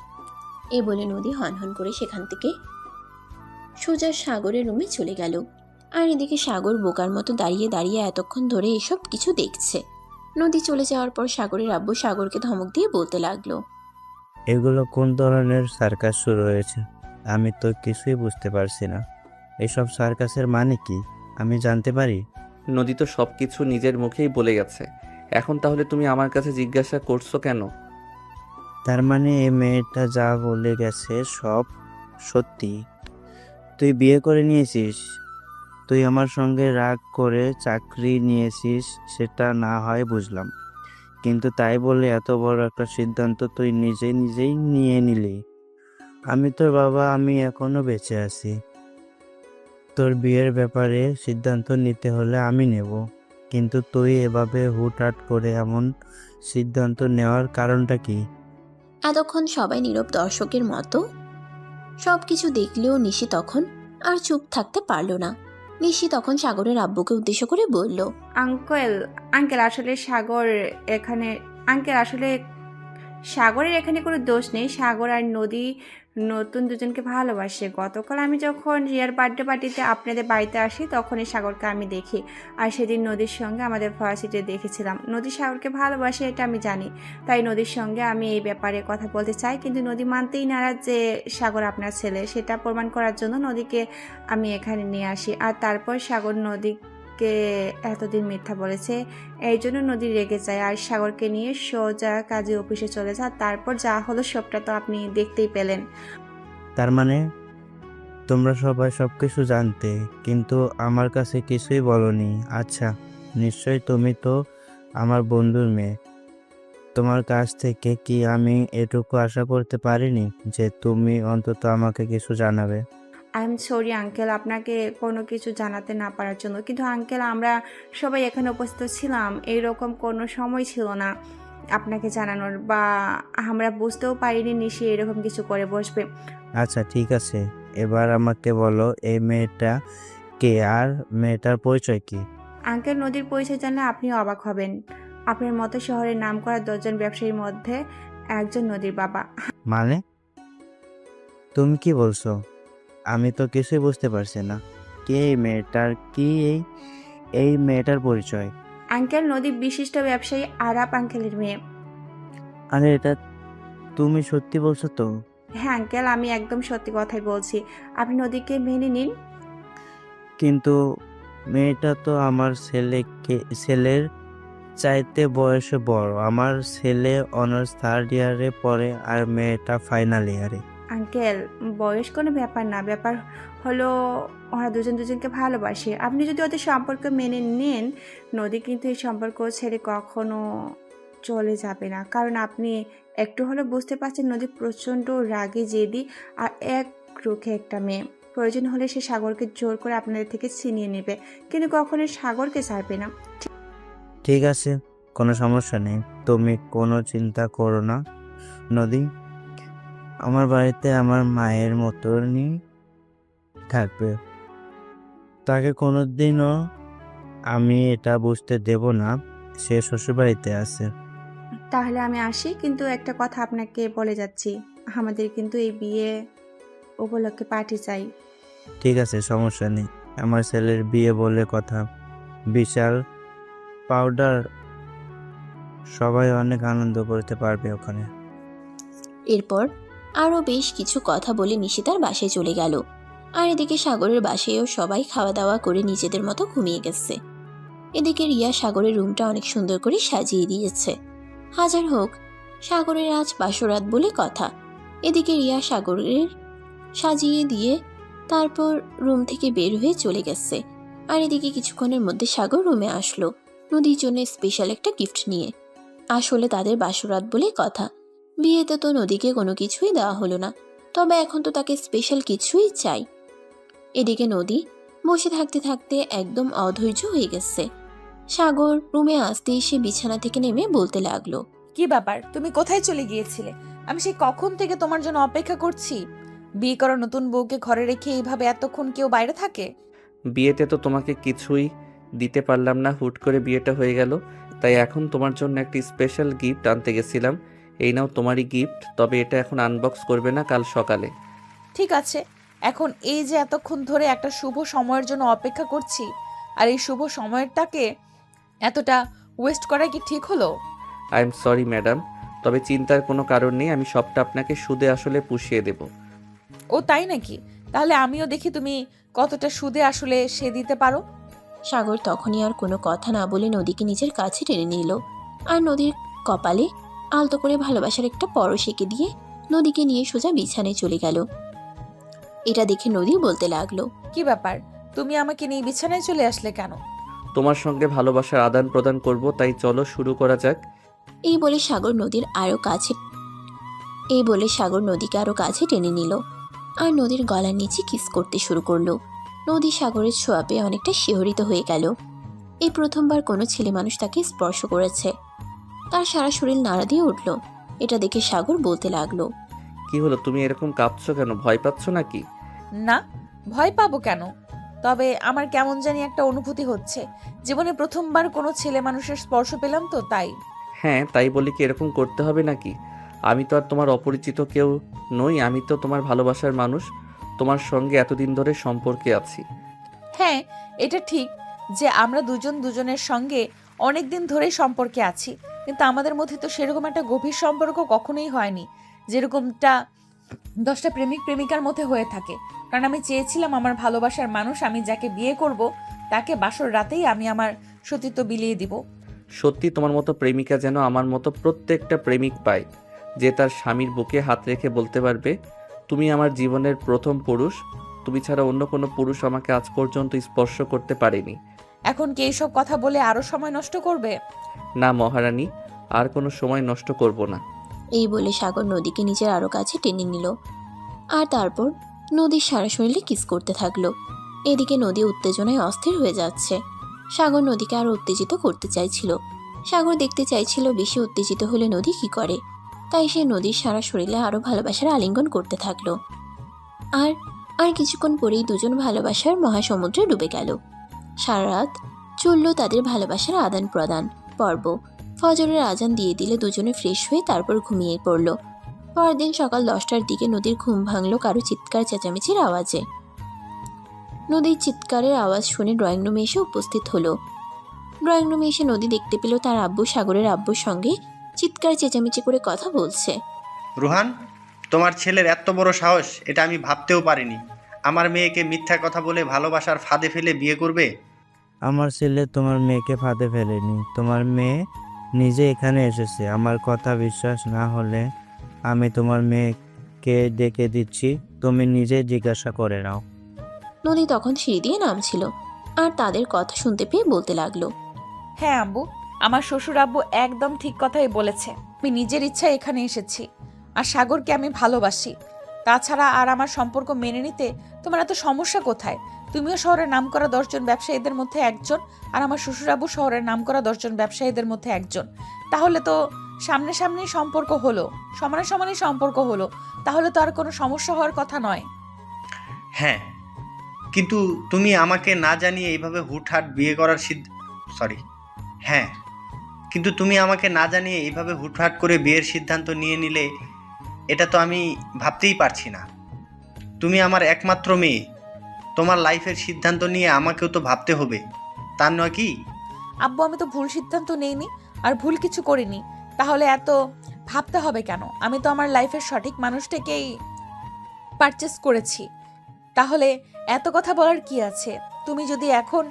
এ বলে নদী হনহন করে সেখান থেকে সোজা সাগরের রুমে চলে গেল। আর এদিকে সাগর বোকার মতো দাঁড়িয়ে দাঁড়িয়ে এতক্ষণ ধরে এসব কিছু দেখছে। নদী চলে যাওয়ার পর সাগরের আব্বু সাগরকে ধমক দিয়ে বলতে লাগলো, এগুলো কোন ধরনের সার্কাস শুরু হয়েছে? আমি তো কিছুই বুঝতে পারছি না। এসব সার্কাসের মানে কি আমি জানতে পারি? নদী তো সব কিছু নিজের মুখেই বলে গেছে, এখন তাহলে তুমি আমার কাছে জিজ্ঞাসা করছো কেন? তার মানে এই মেয়েটা যা বলে গেছে সব সত্যি? তুই বিয়ে করে নিয়েছিস, তুই আমার সঙ্গে রাগ করে চাকরি নিয়েছিস, সেটা না হয় বুঝলাম, কিন্তু তাই বলে এত বড় একটা সিদ্ধান্ত তুই নিজেই নিয়ে নিলি। আমি তোর বাবা, আমি এখনো বেঁচে আছি। তোর বিয়ের ব্যাপারে সিদ্ধান্ত নিতে হলে আমি নেব, কিন্তু তুই এভাবে হুটহাট করে এমন সিদ্ধান্ত নেওয়ার কারণটা কি? এতক্ষণ সবাই নীরব দর্শকের মতো সব কিছু দেখলেও নিশি তখন আর চুপ থাকতে পারল না। নিশি তখন সাগরের আব্বুকে উদ্দেশ্য করে বলল, আঙ্কেল আসলে সাগরের এখানে কোনো দোষ নেই। সাগর আর নদী নতুন দুজনকে ভালোবাসে। গতকাল আমি যখন রিয়ার বার্থডে পার্টিতে আপনাদের বাড়িতে আসি তখনই সাগরকে আমি দেখি, আর সেদিন নদীর সঙ্গে আমাদের ভার্সিটিতে দেখেছিলাম। নদী সাগরকে ভালোবাসে এটা আমি জানি, তাই নদীর সঙ্গে আমি এই ব্যাপারে কথা বলতে চাই, কিন্তু নদী মানতেই নারাজ যে সাগর আপনার ছেলে। সেটা প্রমাণ করার জন্য নদীকে আমি এখানে নিয়ে আসি, আর তারপর সাগর নদীকে এতদিন মিথ্যা বলেছে, এই জন্য নদী রেগে যায় আর সাগরকে নিয়ে সোজা কাজী অফিসে চলে যায়। তারপর যা হলো সবটা তো আপনি দেখতেই পেলেন। তার মানে তোমরা সবাই সবকিছু জানতে, কিন্তু আমার কাছে কিছুই বলনি। আচ্ছা, নিশ্চয়ই তুমি তো আমার বন্ধুর মেয়ে। তোমার কাছ থেকে কি আমি এটুকু আশা করতে পারিনি যে তুমি অন্তত আমাকে কিছু জানাবে? আই এম সরি আঙ্কেল আপনাকে কোনো কিছু জানাতে না পারার জন্য, কিন্তু আঙ্কেল আমরা সবাই এখানে উপস্থিত ছিলাম, এইরকম কোনো সময় ছিল না আপনাকে জানানোর, বা আমরা বুঝতেও পারিনি নিশি এরকম কিছু করে বসবে। আচ্ছা ঠিক আছে, এবার আমাকে বলো এই মেয়েটা কে আর মেয়েটার পরিচয় কি? আঙ্কেল নদীর পরিচয় জানলে আপনিও অবাক হবেন। আপনার মতো শহরের নামকরা 10 জন ব্যবসায়ীর মধ্যে একজন নদীর বাবা। মানে তুমি কি বলছো? আমি তো কিছুই বুঝতে পারছি না। কে এই মেয়েটার, কি এই মেয়েটার পরিচয়? আঙ্কেল নদী বিশিষ্ট ব্যবসায়ী আরাপ আঙ্কেলের মেয়ে। আরে এটা তুমি সত্যি বলছো তো? হ্যাঁ আঙ্কেল আমি একদম সত্যি কথাই বলছি, আপনি নদীকে মেনে নিন। কিন্তু মেয়েটা তো আমার ছেলের চাইতে বয়সে বড়। আমার ছেলে অনার্স 3rd ইয়ারে পড়ে আর মেয়েটা ফাইনাল ইয়ারে। আঙ্কেল বয়স কোনো ব্যাপার না, ব্যাপার হলো ওরা দুজন দুজনকে ভালোবাসে। আপনি যদি ওদের সম্পর্ক মেনে নেন, নদী কিন্তু এই সম্পর্ক ছেড়ে কখনো চলে যাবে না, কারণ আপনি একটু হলেও বুঝতে পারছেন নদী প্রচণ্ড রাগী জেদি আর এক রুখে একটা মেয়ে। প্রয়োজন হলে সে সাগরকে জোর করে আপনাদের থেকে ছিনিয়ে নেবে, কিন্তু কখনো সাগরকে ছাড়বে না। ঠিক আছে, কোনো সমস্যা নেই, তুমি কোনো চিন্তা করো না নদী। আমার বাড়িতে আমার মায়ের মতনই থাকবে, তাকে কোনোদিনও আমি এটা বুঝতে দেব না সে শ্বশুরবাড়িতে আছে। তাহলে আমি আসি, কিন্তু একটা কথা আপনাকে বলে যাচ্ছি, আমাদের কিন্তু এই বিয়ে উপলক্ষে পার্টি চাই। ঠিক আছে, সমস্যা নেই, আমার ছেলের বিয়ে বলে কথা, বিশাল পাউডার, সবাই অনেক আনন্দ করতে পারবে ওখানে। এরপর আরও বেশ কিছু কথা বলে নিশি তার বাসায় চলে গেল। আর এদিকে সাগরের বাসায়ও সবাই খাওয়া দাওয়া করে নিজেদের মতো ঘুমিয়ে গেছে। এদিকে রিয়া সাগরের রুমটা অনেক সুন্দর করে সাজিয়ে দিয়েছে। হাজার হোক সাগরের আজ বাসরাত বলে কথা। এদিকে রিয়া সাগরের সাজিয়ে দিয়ে তারপর রুম থেকে বের হয়ে চলে গেছে। আর এদিকে কিছুক্ষণের মধ্যে সাগর রুমে আসলো নদীর জন্য স্পেশাল একটা গিফট নিয়ে। আসলে তাদের বাসরাত বলে কথা, বিয়েতে তো নদীকে কোনো কিছুই দেওয়া হলো না, তবে এখন তো তাকে স্পেশাল কিছুই চাই। এদিকে নদী বসে থাকতে থাকতে একদম অধৈর্য হয়ে গেছে। সাগর রুমে আসতে এসে বিছানা থেকে নেমে বলতে লাগলো, কি ব্যাপার, তুমি কোথায় চলে গিয়েছিলে? আমি সেই কখন থেকে তোমার জন্য অপেক্ষা করছি। বিয়ে করা নতুন বউকে ঘরে রেখে এইভাবে এতক্ষণ কেউ বাইরে থাকে? বিয়েতে তো তোমাকে কিছুই দিতে পারলাম না, হুট করে বিয়েটা হয়ে গেল। তাই এখন তোমার জন্য একটি স্পেশাল গিফট আনতে গেছিলাম। এই নাও তোমারই গিফট, তবে এটা এখন আনবক্স করবে না, কাল সকালে। ঠিক আছে, এখন এই যে এতক্ষণ ধরে একটা শুভ সময়ের জন্য অপেক্ষা করছি, আর এই শুভ সময়টাকে এতটা ওয়েস্ট করা কি ঠিক হলো? আই এম সরি ম্যাডাম, তবে চিন্তার কোনো কারণ নেই, আমি সবটা আপনাকে সুদে আসলে পুষিয়ে দেব। ও তাই নাকি? তাহলে আমিও দেখি তুমি কতটা সুদে আসলে সে দিতে পারো। সাগর তখনই আর কোনো কথা না বলে নদীকে নিজের কাছে টেনে নিল আর নদীর কপালে আলতো করে ভালোবাসার একটা পরশ এঁকে দিয়ে নদীকে নিয়ে সোজা বিছানায় চলে গেল। এটা দেখে নদী বলতে লাগলো, কি ব্যাপার, তুমি আমাকে নিয়ে বিছানায় চলে আসলে কেন? তোমার সঙ্গে ভালোবাসার আদান প্রদান করব, তাই চলো শুরু করা যাক। এই বলে সাগর নদীকে আরো কাছে টেনে নিল আর নদীর গলার নিচে কিস করতে শুরু করলো। নদী সাগরের ছোঁয়া পেয়ে অনেকটা শিহরিত হয়ে গেল। এই প্রথমবার কোনো ছেলে মানুষ তাকে স্পর্শ করেছে। তার সারা শরীর নাড়া দিয়ে উঠল। এটা দেখে সাগর বলতে লাগলো, কি হলো, তুমি এরকম কাঁপছো কেন? ভয় পাচ্ছ নাকি? না, ভয় পাবো কেন? তবে আমার কেমন জানি একটা অনুভূতি হচ্ছে, জীবনে প্রথমবার কোনো ছেলে মানুষের স্পর্শ পেলাম তো তাই। হ্যাঁ, তাই বলি কি এরকম করতে হবে নাকি? আমি তো আর তোমার অপরিচিত কেউ নই, আমি তো তোমার ভালোবাসার মানুষ। তোমার সঙ্গে এতদিন ধরে সম্পর্কে আছি। হ্যাঁ, এটা ঠিক যে আমরা দুজন দুজনের সঙ্গে অনেক দিন ধরেই সম্পর্কে আছি, কিন্তু আমাদের মধ্যে তো সেরকম একটা গভীর সম্পর্ক কখনোই হয়নি, যেরকমটা 10টা প্রেমিক প্রেমিকার মধ্যে হয়ে থাকে। কারণ আমি চেয়েছিলাম আমার ভালোবাসার মানুষ, আমি যাকে বিয়ে করব তাকে বাসর রাতেই আমি আমার সতীত্ব বিলিয়ে দিব। সত্যি তোমার মতো প্রেমিকা যেন আমার মতো প্রত্যেকটা প্রেমিক পায়, যে তার স্বামীর বুকে হাত রেখে বলতে পারবে, তুমি আমার জীবনের প্রথম পুরুষ। তুমি ছাড়া অন্য কোনো পুরুষ আমাকে আজ পর্যন্ত স্পর্শ করতে পারেনি। এখন কি এইসব কথা বলে আরো সময় নষ্ট করবে? না মহারানী, আর কোনো সময় নষ্ট করব না। এই বলে সাগর নদীকে নিজের আরো কাছে টেনে নিল আর তারপর নদীর সারা শরীরে কিস করতে থাকলো। এদিকে নদী উত্তেজনায় অস্থির হয়ে যাচ্ছে। সাগর নদীকে আরো উত্তেজিত করতে চাইছিল। সাগর দেখতে চাইছিল বেশি উত্তেজিত হলে নদী কি করে। তাই সে নদীর সারা শরীরে আরো ভালোবাসার আলিঙ্গন করতে থাকলো। আর আর কিছুক্ষণ পরেই দুজন ভালোবাসার মহাসমুদ্রে ডুবে গেল। সারা রাত চলল তাদের ভালোবাসার আদান প্রদান পর্ব। ফজরের আজান দিয়ে দিলে দুজনে ফ্রেশ হয়ে তারপর ঘুমিয়ে পড়ল। পরদিন সকাল 10টার দিকে নদীর ঘুম ভাঙল কারো চিৎকার চেঁচামেচির আওয়াজে। নদীর চিৎকারের আওয়াজ শুনে ড্রয়িং রুমে এসে উপস্থিত হলো। ড্রয়িং রুমে এসে নদী দেখতে পেল তার আব্বু সাগরের আব্বুর সঙ্গে চিৎকার চেঁচামেচি করে কথা বলছে। রুহান, তোমার ছেলের এত বড় সাহস, এটা আমি ভাবতেও পারিনি। আমার মেয়েকে মিথ্যা কথা বলে ভালোবাসার ফাঁদে ফেলে বিয়ে করবে। আমার ছেলে তোমার মেয়েকে ফাঁদে ফেলেনি, তোমার মেয়ে নিজে এখানে এসেছে। আমার কথা বিশ্বাস না হলে আমি তোমার মেয়েকে ডেকে দিচ্ছি, তুমি নিজে জিজ্ঞাসা করে নাও। নদী তখন সিঁড়ি দিয়ে নামছিল আর তাদের কথা শুনতে পেয়ে বলতে লাগলো, হ্যাঁ আব্বু, আমার শ্বশুর আব্বু একদম ঠিক কথাই বলেছে। আমি নিজের ইচ্ছায় এখানে এসেছি, আর সাগরকে আমি ভালোবাসি। তাছাড়া আর আমার সম্পর্ক মেনে নিতে তোমার এত সমস্যা কোথায়? তুমিও শহরের নামকরা 10জন ব্যবসায়ীদের মধ্যে একজন, আর আমার শ্বশুর আব্বু শহরের নামকরা 10জন ব্যবসায়ীদের মধ্যে একজন। তাহলে তো সামনাসামনি সম্পর্ক হলো, সমানাসমানই সম্পর্ক হলো, তাহলে তো আর কোনো সমস্যা হওয়ার কথা নয়। হ্যাঁ, কিন্তু তুমি আমাকে না জানিয়ে এইভাবে হুটহাট বিয়ে করার হ্যাঁ, কিন্তু তুমি আমাকে না জানিয়ে এইভাবে হুটহাট করে বিয়ের সিদ্ধান্ত নিয়ে নিলে, এটা তো আমি ভাবতেই পারছি না। তুমি আমার একমাত্র মেয়ে, তোমার লাইফের সিদ্ধান্ত নিয়ে আমাকেও তো ভাবতে হবে, তা নয় কি? আব্বু, আমি তো ভুল সিদ্ধান্ত নেইনি আর ভুল কিছু করিনি, তাহলে এত ভাবতে হবে কেন? আমি তো আমার লাইফের সঠিক মানুষটাকেই পারচেস করেছি, তাহলে এত কথা বলার কি আছে? তুমি যদি এখন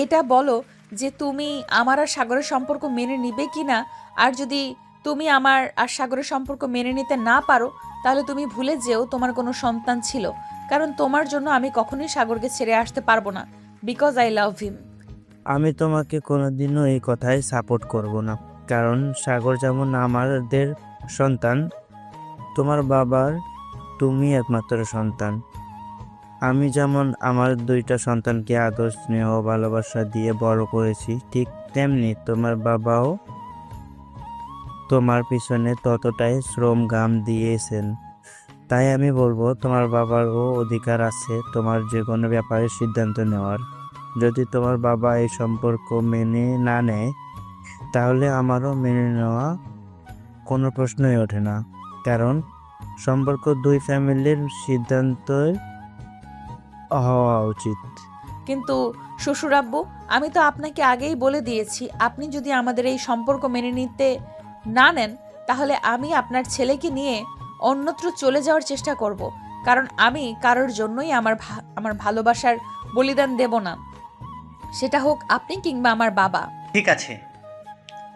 এটা বলো যে তুমি আমার আর সাগরের সম্পর্ক মেনে নিবে কি না, আর যদি তুমি আমার আর সাগরের সম্পর্ক মেনে নিতে না পারো, তাহলে তুমি ভুলে যেও তোমার কোনো সন্তান ছিল, কারণ তোমার জন্য আমি কখনোই সাগরকে ছেড়ে আসতে পারবো না, বিকজ আই লাভ হিম। আমি তোমাকে কোনোদিনও এই কথায় সাপোর্ট করব না, কারণ সাগর যেমন আমাদের সন্তান, তোমার বাবার তুমি একমাত্র সন্তান। আমি যেমন আমার 2টা সন্তানকে আদর স্নেহ ভালোবাসা দিয়ে বড় করেছি, ঠিক তেমনি তোমার বাবাও তোমার পিছনে ততটাই শ্রম ঘাম দিয়েছেন। তাই আমি বলবো তোমার বাবারও অধিকার আছে তোমার যে কোনো ব্যাপারে সিদ্ধান্ত নেওয়ার। যদি তোমার বাবা এই সম্পর্ক মেনে না নেয় তাহলে আমারও মেনে নেওয়া কোনো প্রশ্নই ওঠে না, কারণ সম্পর্ক দুই ফ্যামিলির সিদ্ধান্তই হওয়া উচিত। কিন্তু শ্বশুর আব্বু, আমি তো আপনাকে আগেই বলে দিয়েছি, আপনি যদি আমাদের এই সম্পর্ক মেনে নিতে না নেন তাহলে আমি আপনার ছেলেকে নিয়ে অন্যত্র চলে যাওয়ার চেষ্টা করব। কারণ আমি কারোর জন্যই আমার ভালোবাসার বলিদান দেব না, সেটা হোক আপনি কিংবা আমার বাবা। ঠিক আছে,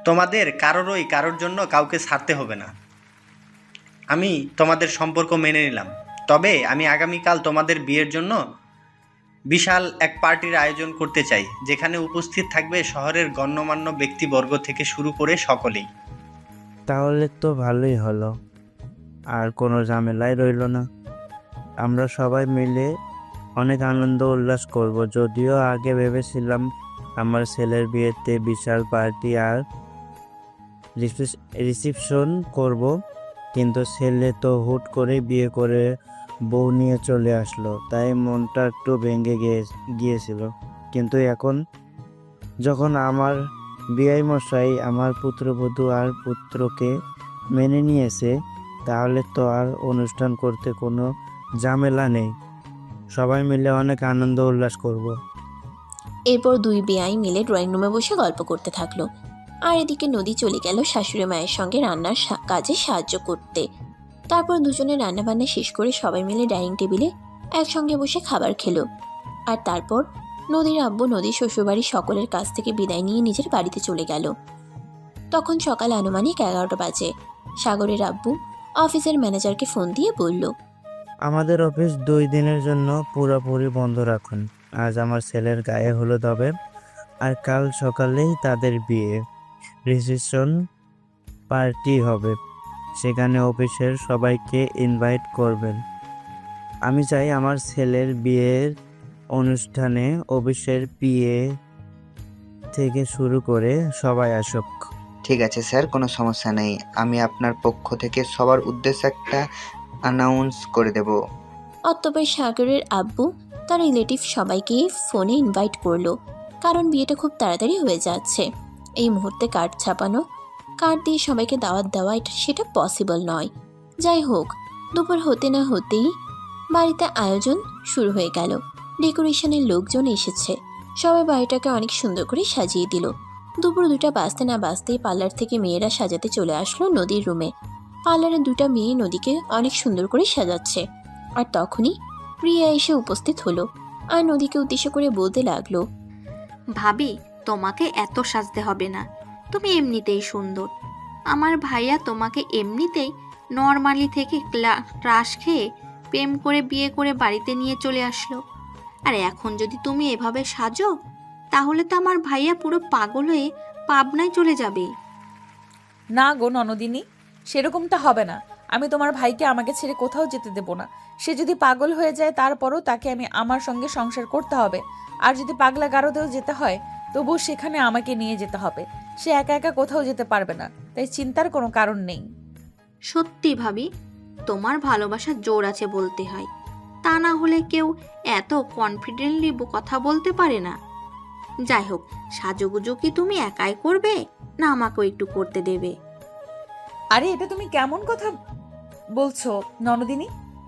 তোমাদের কারোর জন্য কাউকে ছাড়তে হবে না। আমি তোমাদের সম্পর্ক মেনে নিলাম, তবে আমি আগামীকাল তোমাদের বিয়ের জন্য বিশাল এক পার্টির আয়োজন করতে চাই, যেখানে উপস্থিত থাকবে শহরের গণ্যমান্য ব্যক্তিবর্গ থেকে শুরু করে সকলেই। তাহলে তো ভালোই হলো, আর কোনো ঝামেলাই রইল না। আমরা সবাই মিলে অনেক আনন্দ উল্লাস করব। যদিও আগে ভেবেছিলাম আমার ছেলের বিয়েতে বিশাল পার্টি আর রিসেপশন করব, কিন্তু ছেলে তো হুট করে বিয়ে করে বউ নিয়ে চলে আসলো, তাই মনটা একটু ভেঙে গিয়েছিল। কিন্তু এখন যখন আমার বিআই মশাই আমার পুত্রবধূ আর পুত্রকে মেনে নিয়েছে, তাহলে তো আর অনুষ্ঠান করতে কোনো ঝামেলা নেই। সবাই মিলে অনেক আনন্দ উল্লাস করব। এরপর দুই বেয়াই মিলে ড্রয়িং রুমে বসে গল্প করতে থাকলো। আর এদিকে নদী চলে গেল শাশুড়ি মায়ের সঙ্গে রান্নার কাজে সাহায্য করতে। তারপর দুজনে রান্নাবান্না শেষ করে সবাই মিলে ডাইনিং টেবিলে একসঙ্গে বসে খাবার খেলো। আর তারপর নদীর আব্বু নদীর শ্বশুরবাড়ির সকলের কাছ থেকে বিদায় নিয়ে নিজের বাড়িতে চলে গেল। তখন সকাল আনুমানিক 11টা বাজে। সাগরের আব্বু অফিসের ম্যানেজারকে ফোন দিয়ে বলল, আমাদের অফিস 2 দিনের জন্য পুরোপুরি বন্ধ রাখুন। আজ আমার ছেলের গায়ে হলুদ হবে, আর কাল সকালেই তাদের বিয়ে, রিসেপশন পার্টি হবে। সেখানে অফিসের সবাইকে ইনভাইট করবেন। আমি চাই আমার ছেলের বিয়ের অনুষ্ঠানে অফিসের পিএ থেকে শুরু করে সবাই আসুক। ঠিক আছে স্যার, কোনো সমস্যা নেই। আমি আপনার পক্ষ থেকে সবার উদ্দেশ্যে একটা অ্যানাউন্স করে দেব। অতঃপর সাগরের আব্বু তার রিলেটিভ সবাইকে ফোনে ইনভাইট করলো, কারণ বিয়েটা খুব তাড়াতাড়ি হয়ে যাচ্ছে। এই মুহূর্তে কার্ড ছাপানো, কার্ড দিয়ে সবাইকে দাওয়াত দেওয়া সেটা পসিবল নয়। যাই হোক, দুপুর হতে না হতেই বাড়িতে আয়োজন শুরু হয়ে গেল। ডেকোরেশনের লোকজন এসেছে, সবাই বাড়িটাকে অনেক সুন্দর করে সাজিয়ে দিল। দুপুর 2টা বাজতে না বাজতেই পার্লার থেকে মেয়েরা সাজাতে চলে আসলো নদীর রুমে। পার্লারে 2টা মেয়ে নদীকে অনেক সুন্দর করে সাজাচ্ছে। আর তখনই প্রিয়া এসে উপস্থিত হলো আর নদীকে উদ্দেশ্য করে বলতে লাগলো, ভাবি, তোমাকে এত সাজতে হবে না, তুমি এমনিতেই সুন্দর। আমার ভাইয়া তোমাকে এমনিতেই নর্মালি থেকে ক্রাশ খেয়ে প্রেম করে বিয়ে করে বাড়িতে নিয়ে চলে আসলো, আর এখন যদি তুমি এভাবে সাজো তাহলে তো আমার ভাইয়া পুরো পাগল হয়ে পাবনায় চলে যাবে। না গো ননদিনী, সেরকমটা হবে না। আমি তোমার ভাইকে আমাকে ছেড়ে কোথাও যেতে দেব না। সে যদি পাগল হয়ে যায় তারপরও তাকে আমি আমার সঙ্গে সংসার করতে হবে। আর যদি পাগলা গারদেও যেতে হয় তবুও সেখানে আমাকে নিয়ে যেতে হবে। সে একা একা কোথাও যেতে পারবে না, তাই চিন্তার কোনো কারণ নেই। সত্যি ভাবি, তোমার ভালোবাসার জোর আছে বলতে হয়, তা না হলে কেউ এত কনফিডেন্টলি কথা বলতে পারে না। যাই হোক, সাজুগুজু কি তুমি একাই করবে না আমাকেও একটু করতে দেবে? আরে এটা তুমি কেমন কথা বলছো ননদিনী?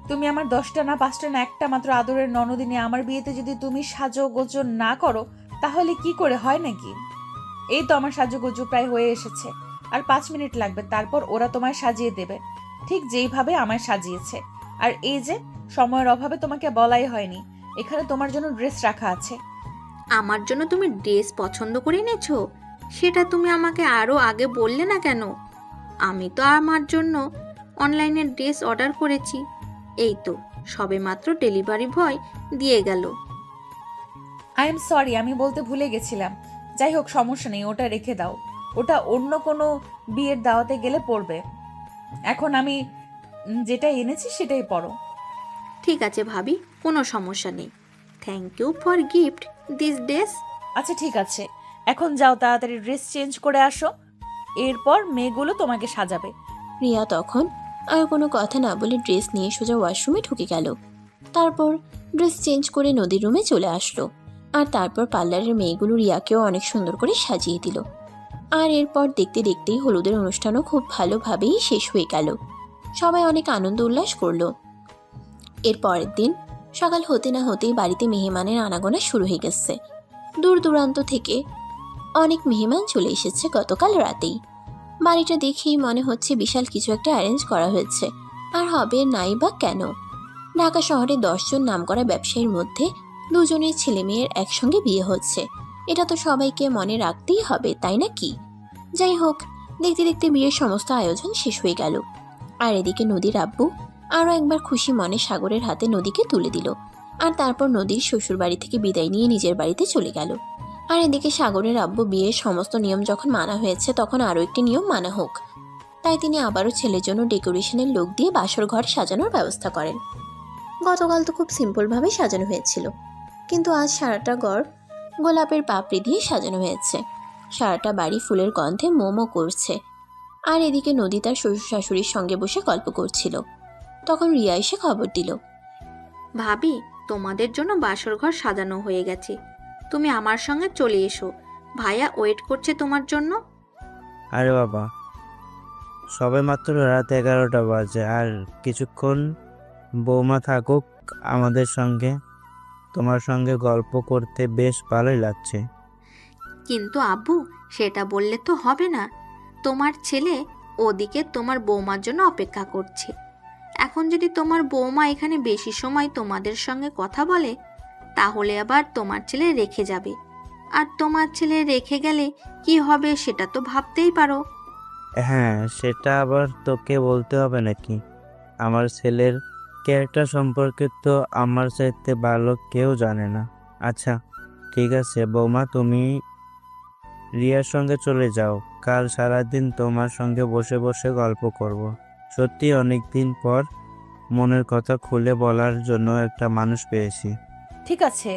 তুমি আমার 10টা না 5টা না একটা মাত্র আদরের ননদিনী, আমার বিয়েতে যদি তুমি সাজগোজ না করো তাহলে কি করে হয় নাকি? এই তো আমার সাজগোজ প্রায় হয়ে এসেছে, আর 5 মিনিট লাগবে, তারপর ওরা তোমায় সাজিয়ে দেবে ঠিক যেইভাবে আমায় সাজিয়েছে। আর এই যে সময়ের অভাবে তোমাকে বলাই হয়নি, এখানে তোমার জন্য ড্রেস রাখা আছে। আমার জন্য তুমি ড্রেস পছন্দ করে এনেছো? সেটা তুমি আমাকে আরও আগে বললে না কেন? আমি তো আমার জন্য অনলাইনে ড্রেস অর্ডার করেছি, এই তো সবেমাত্র ডেলিভারি বয় দিয়ে গেল। আই এম সরি, আমি বলতে ভুলে গেছিলাম। যাই হোক, সমস্যা নেই, ওটা রেখে দাও, ওটা অন্য কোনো বিয়ের দাওয়াতে গেলে পরবে। এখন আমি যেটা এনেছি সেটাই পরো। ঠিক আছে ভাবি, কোনো সমস্যা নেই। Thank you for gift this dress. আচ্ছা ঠিক আছে, এখন যাও তাড়াতাড়ি ড্রেস চেঞ্জ করে আসো, এরপর মেয়েগুলো তোমাকে সাজাবে। প্রিয়া তখন আর কোনো কথা না বলে ড্রেস নিয়ে সোজা ওয়াশরুমে ঢুকে গেল। তারপর ড্রেস চেঞ্জ করে নদীর রুমে চলে আসলো। আর তারপর পার্লারের মেয়েগুলো রিয়াকেও অনেক সুন্দর করে সাজিয়ে দিল। আর এরপর দেখতে দেখতেই হলুদের অনুষ্ঠানও খুব ভালোভাবেই শেষ হয়ে গেল। সবাই অনেক আনন্দ উল্লাস করলো। এর পরের দিন সকাল হতে না হতেই বাড়িতে মেহমানের আনাগোনা শুরু হয়ে গেছে। দূর দূরান্ত থেকে অনেক মেহমান চলে এসেছে গতকাল রাতেই। বাড়িটা দেখেই মনে হচ্ছে বিশাল কিছু একটা অ্যারেঞ্জ করা হয়েছে। আর হবে নাই বা কেন? ঢাকা শহরে 10 জন নামকরা ব্যবসায়ীর মধ্যে 2 জনের ছেলে মেয়ের একসঙ্গে বিয়ে হচ্ছে। এটা তো সবাইকে মনে রাখতেই হবে, তাই না কি? যাই হোক, দেখতে দেখতে বিয়ের সমস্ত আয়োজন শেষ হয়ে গেল। আর এদিকে নদীর আব্বু আরও একবার খুশি মনে সাগরের হাতে নদীকে তুলে দিল। আর তারপর নদীর শ্বশুর বাড়ি থেকে বিদায় নিয়ে নিজের বাড়িতে চলে গেল। আর এদিকে সাগরের আব্বু বিয়ের সমস্ত নিয়ম যখন মানা হয়েছে, তখন আরও একটি নিয়ম মানা হোক, তাই তিনি আবারও ছেলের জন্য ডেকোরেশনের লোক দিয়ে বাসর ঘর সাজানোর ব্যবস্থা করেন। গতকাল তো খুব সিম্পলভাবে সাজানো হয়েছিল, কিন্তু আজ সারাটা ঘর গোলাপের পাপড়ি দিয়ে সাজানো হয়েছে। সারাটা বাড়ি ফুলের গন্ধে মোমো করছে। আর এদিকে নদী তার শ্বশুর শাশুড়ির সঙ্গে বসে গল্প করছিল। তখন রিয়া এসে খবর দিল, ভাবি, তোমাদের জন্য বাসর ঘর সাজানো হয়ে গেছে, তুমি আমার সঙ্গে চলে এসো, ভাইয়া ওয়েট করছে তোমার জন্য। আরে বাবা, সবে মাত্র রাত 11টা বাজে, আর কিছুক্ষণ বৌমা থাকুক আমাদের সঙ্গে। তোমার সঙ্গে গল্প করতে বেশ ভালোই লাগছে। কিন্তু আব্বু, সেটা বললে তো হবে না, তোমার ছেলে ওদিকে তোমার বৌমার জন্য অপেক্ষা করছে। এখন যদি তোমার বৌমা এখানে বেশি সময় তোমাদের সঙ্গে কথা বলে, তাহলে আবার তোমার ছেলে রেখে যাবে, আর তোমার ছেলে রেখে গেলে কি হবে সেটা তো ভাবতেই পারো। হ্যাঁ, সেটা আবার তোকে বলতে হবে নাকি? আমার ছেলের ক্যারেক্টার সম্পর্কে তো আমার চাইতে ভালো কেউ জানে না। আচ্ছা ঠিক আছে বৌমা, তুমি রিয়ার সঙ্গে চলে যাও। কাল সারাদিন তোমার সঙ্গে বসে বসে গল্প করব। সত্যি অনেক দিন পর মনের কথা খুলে বলার জন্য একটা মানুষ পেয়েছি। ঠিক আছে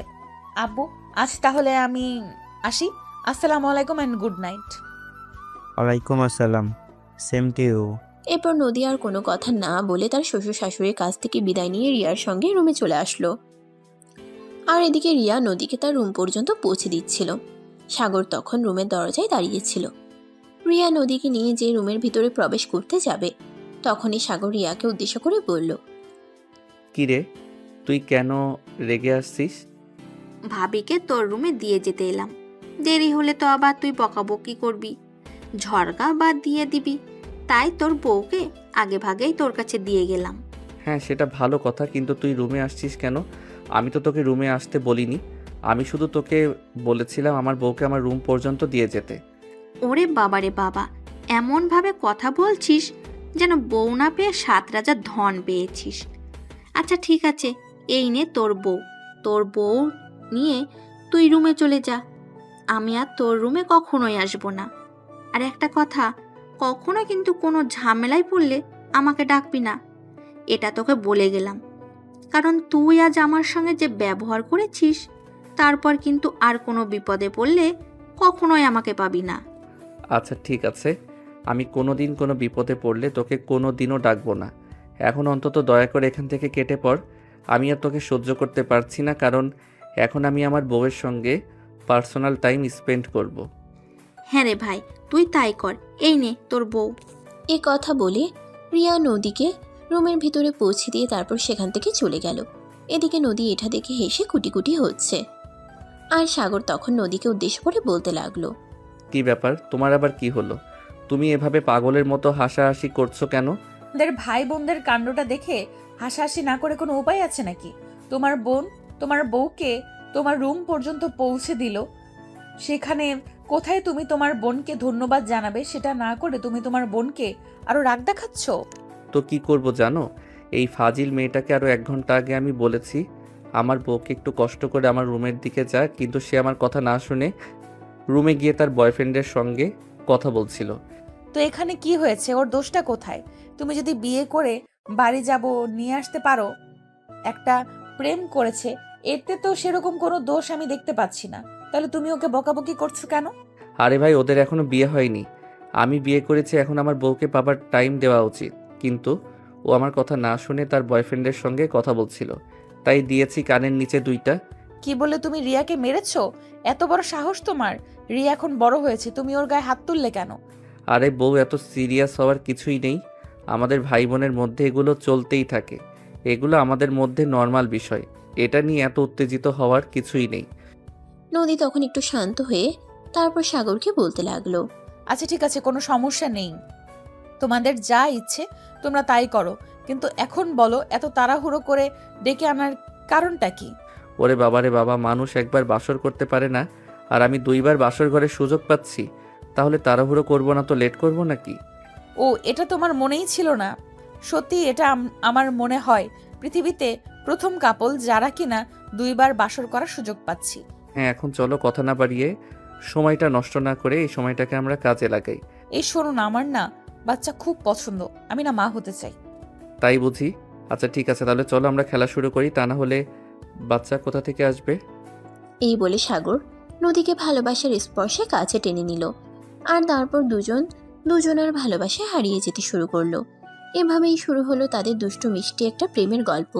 আব্বু, আজ তাহলে আমি আসি। আসসালামু আলাইকুম অ্যান্ড গুড নাইট। ওয়ালাইকুম আসসালাম। Same to you. এরপর নদী আর কোনো কথা না বলে তার শ্বশুর শাশুড়ির কাছ থেকে বিদায় নিয়ে রিয়ার সঙ্গে রুমে চলে আসলো। আর এদিকে রিয়া নদীকে তার রুম পর্যন্ত পৌঁছে দিচ্ছিল। সাগর তখন রুমের দরজায় দাঁড়িয়েছিল। রিয়া নদীকে নিয়ে যে রুমের ভিতরে প্রবেশ করতে যাবে, তখনই সাগর রিয়াকে উদ্দেশ্য করে বলল, কি রে, তুই কেন রেগে আসছিস? ভাবিকে তোর রুমে দিয়ে যেতে এলাম, দেরি হলে তো আবার তুই বকাবকি করবি, ঝড়গা বা দিয়ে দিবি, তাই তোর বউকে আগে ভাগেই তোর কাছে দিয়ে গেলাম। হ্যাঁ, সেটা ভালো কথা, কিন্তু তুই রুমে আসছিস কেন? আমি তো তোকে রুমে আসতে বলিনি। আমি শুধু তোকে বলেছিলাম আমার বউকে আমার রুম পর্যন্ত দিয়ে যেতে। ওরে বাবা রে বাবা, এমনভাবে কথা বলছিস যেন বউ না পেয়ে 7 রাজার ধন পেয়েছিস। আচ্ছা ঠিক আছে, এই নে তোর বউ নিয়ে তুই রুমে চলে যা, আমি আর তোর রুমে কখনোই আসবো না। আর একটা কথা, কখনো কিন্তু কোনো ঝামেলায় পড়লে আমাকে ডাকবি না, এটা তোকে বলে গেলাম। কারণ তুই আজ আমার সঙ্গে যে ব্যবহার করেছিস, তারপর কিন্তু আর কোনো বিপদে পড়লে কখনোই আমাকে পাবি না। আচ্ছা ঠিক আছে, আমি কোনোদিন কোনো বিপদে পড়লে তোকে কোনো দিনও ডাকবো না। এখন অন্তত দয়া করে এখান থেকে কেটে পড়। আমি আর তোকে সহ্য করতে পারছি না, কারণ এখন আমি আমার বউয়ের সঙ্গে পার্সোনাল টাইম স্পেন্ড করব। হ্যাঁ রে ভাই, তুই তাই কর, এই নে তোর বউ। এ কথা বলে রিয়া নদীকে রুমের ভিতরে পৌঁছে দিয়ে তারপর সেখান থেকে চলে গেল। এদিকে নদী এটা দেখে হেসে কুটি হচ্ছে। আর সাগর তখন নদীকে উদ্দেশ্য করে বলতে লাগলো, কি ব্যাপার, তোমার আবার কি হলো? তুমি এভাবে পাগলের মতো হাসাহাসি করছো কেন? আমাদের ভাই বোনদের কাণ্ডটা দেখে হাসাহাসি না করে কোনো উপায় আছে নাকি? তোমার বোন তোমার বউকে তোমার রুম পর্যন্ত পৌঁছে দিল, সেখানে কোথায় তুমি তোমার বোনকে ধন্যবাদ জানাবে সেটা না করে তুমি তোমার বোনকে আরো রাগ দেখাচ্ছ। তো কি করব জানো, এই ফাজিল মেয়েটাকে আরও 1 ঘন্টা আগে আমি বলেছি আমার বউকে একটু কষ্ট করে আমার রুমের দিকে যা, কিন্তু সে আমার কথা না শুনে রুমে গিয়ে তার বয়ফ্রেন্ডের সঙ্গে কথা বলছিল। তো এখানে কি হয়েছে? ওর দোষটা কোথায়? তুমি যদি বিয়ে করে বাড়ি যাব নিয়ে আসতে পারো, একটা প্রেম করেছে, এতে তো সেরকম কোনো দোষ আমি দেখতে পাচ্ছি না। তাহলে তুমি ওকে বকাবকি করছো কেন? আরে ভাই, ওদের এখনো বিয়ে হয়নি, আমি বিয়ে করেছি, এখন আমার বউকে পাবার টাইম দেওয়া উচিত। কিন্তু ও আমার কথা না শুনে তার বয়ফ্রেন্ডের সঙ্গে কথা বলছিল, তাই দিয়েছি কানের নিচে 2টা। কি বলে তুমি রিয়াকে মেরেছো? এত বড় সাহস তোমার? রিয়া এখন বড় হয়েছে, তুমি ওর গায়ে হাত তুললে কেন? আরে বউ, এত সিরিয়াস হওয়ার কিছুই নেই। আমাদের ভাই বোনের মধ্যে এগুলো চলতেই থাকে, এগুলো আমাদের মধ্যে নর্মাল বিষয়। এটা নিয়ে এত উত্তেজিত হওয়ার কিছুই নেই। নদী তখন একটু শান্ত হয়ে তারপর সাগরকে বলতে লাগলো। আচ্ছা ঠিক আছে, কোনো সমস্যা নেই, তোমাদের যা ইচ্ছে তোমরা তাই করো, কিন্তু এখন বলো এত তাড়াহুড়ো করে ডেকে আনার কারণটা কি? ওরে বাবারে বাবা, মানুষ একবার বাসর করতে পারে না, আর আমি 2বার বাসর ঘরের সুযোগ পাচ্ছি, তাহলে তাড়াহুড়ো করবো না তো লেট করবো নাকি? ও, এটা তোমার মনেই ছিল না? সত্যি এটা আমার মনে হয় পৃথিবীতে প্রথম কাপল যারা কিনা 2বার বাসর করার সুযোগ পাচ্ছি। হ্যাঁ, এখন চলো কথা না বাড়িয়ে সময়টা নষ্ট না করে এই সময়টাকে আমরা কাজে লাগাই। এই শোনো না, আমার না বাচ্চা খুব পছন্দ, আমি না মা হতে চাই। তাই বুঝি? আচ্ছা ঠিক আছে, তাহলে চলো আমরা খেলা শুরু করি, তা না হলে বাচ্চা কোথা থেকে আসবে? এই বলে সাগর নদীকে ভালোবাসার স্পর্শে কাছে টেনে নিল, আর তারপর দুজনের ভালোবাসা হারিয়ে যেতে শুরু করলো। এভাবেই শুরু হলো তাদের দুষ্টু মিষ্টি একটা প্রেমের গল্প।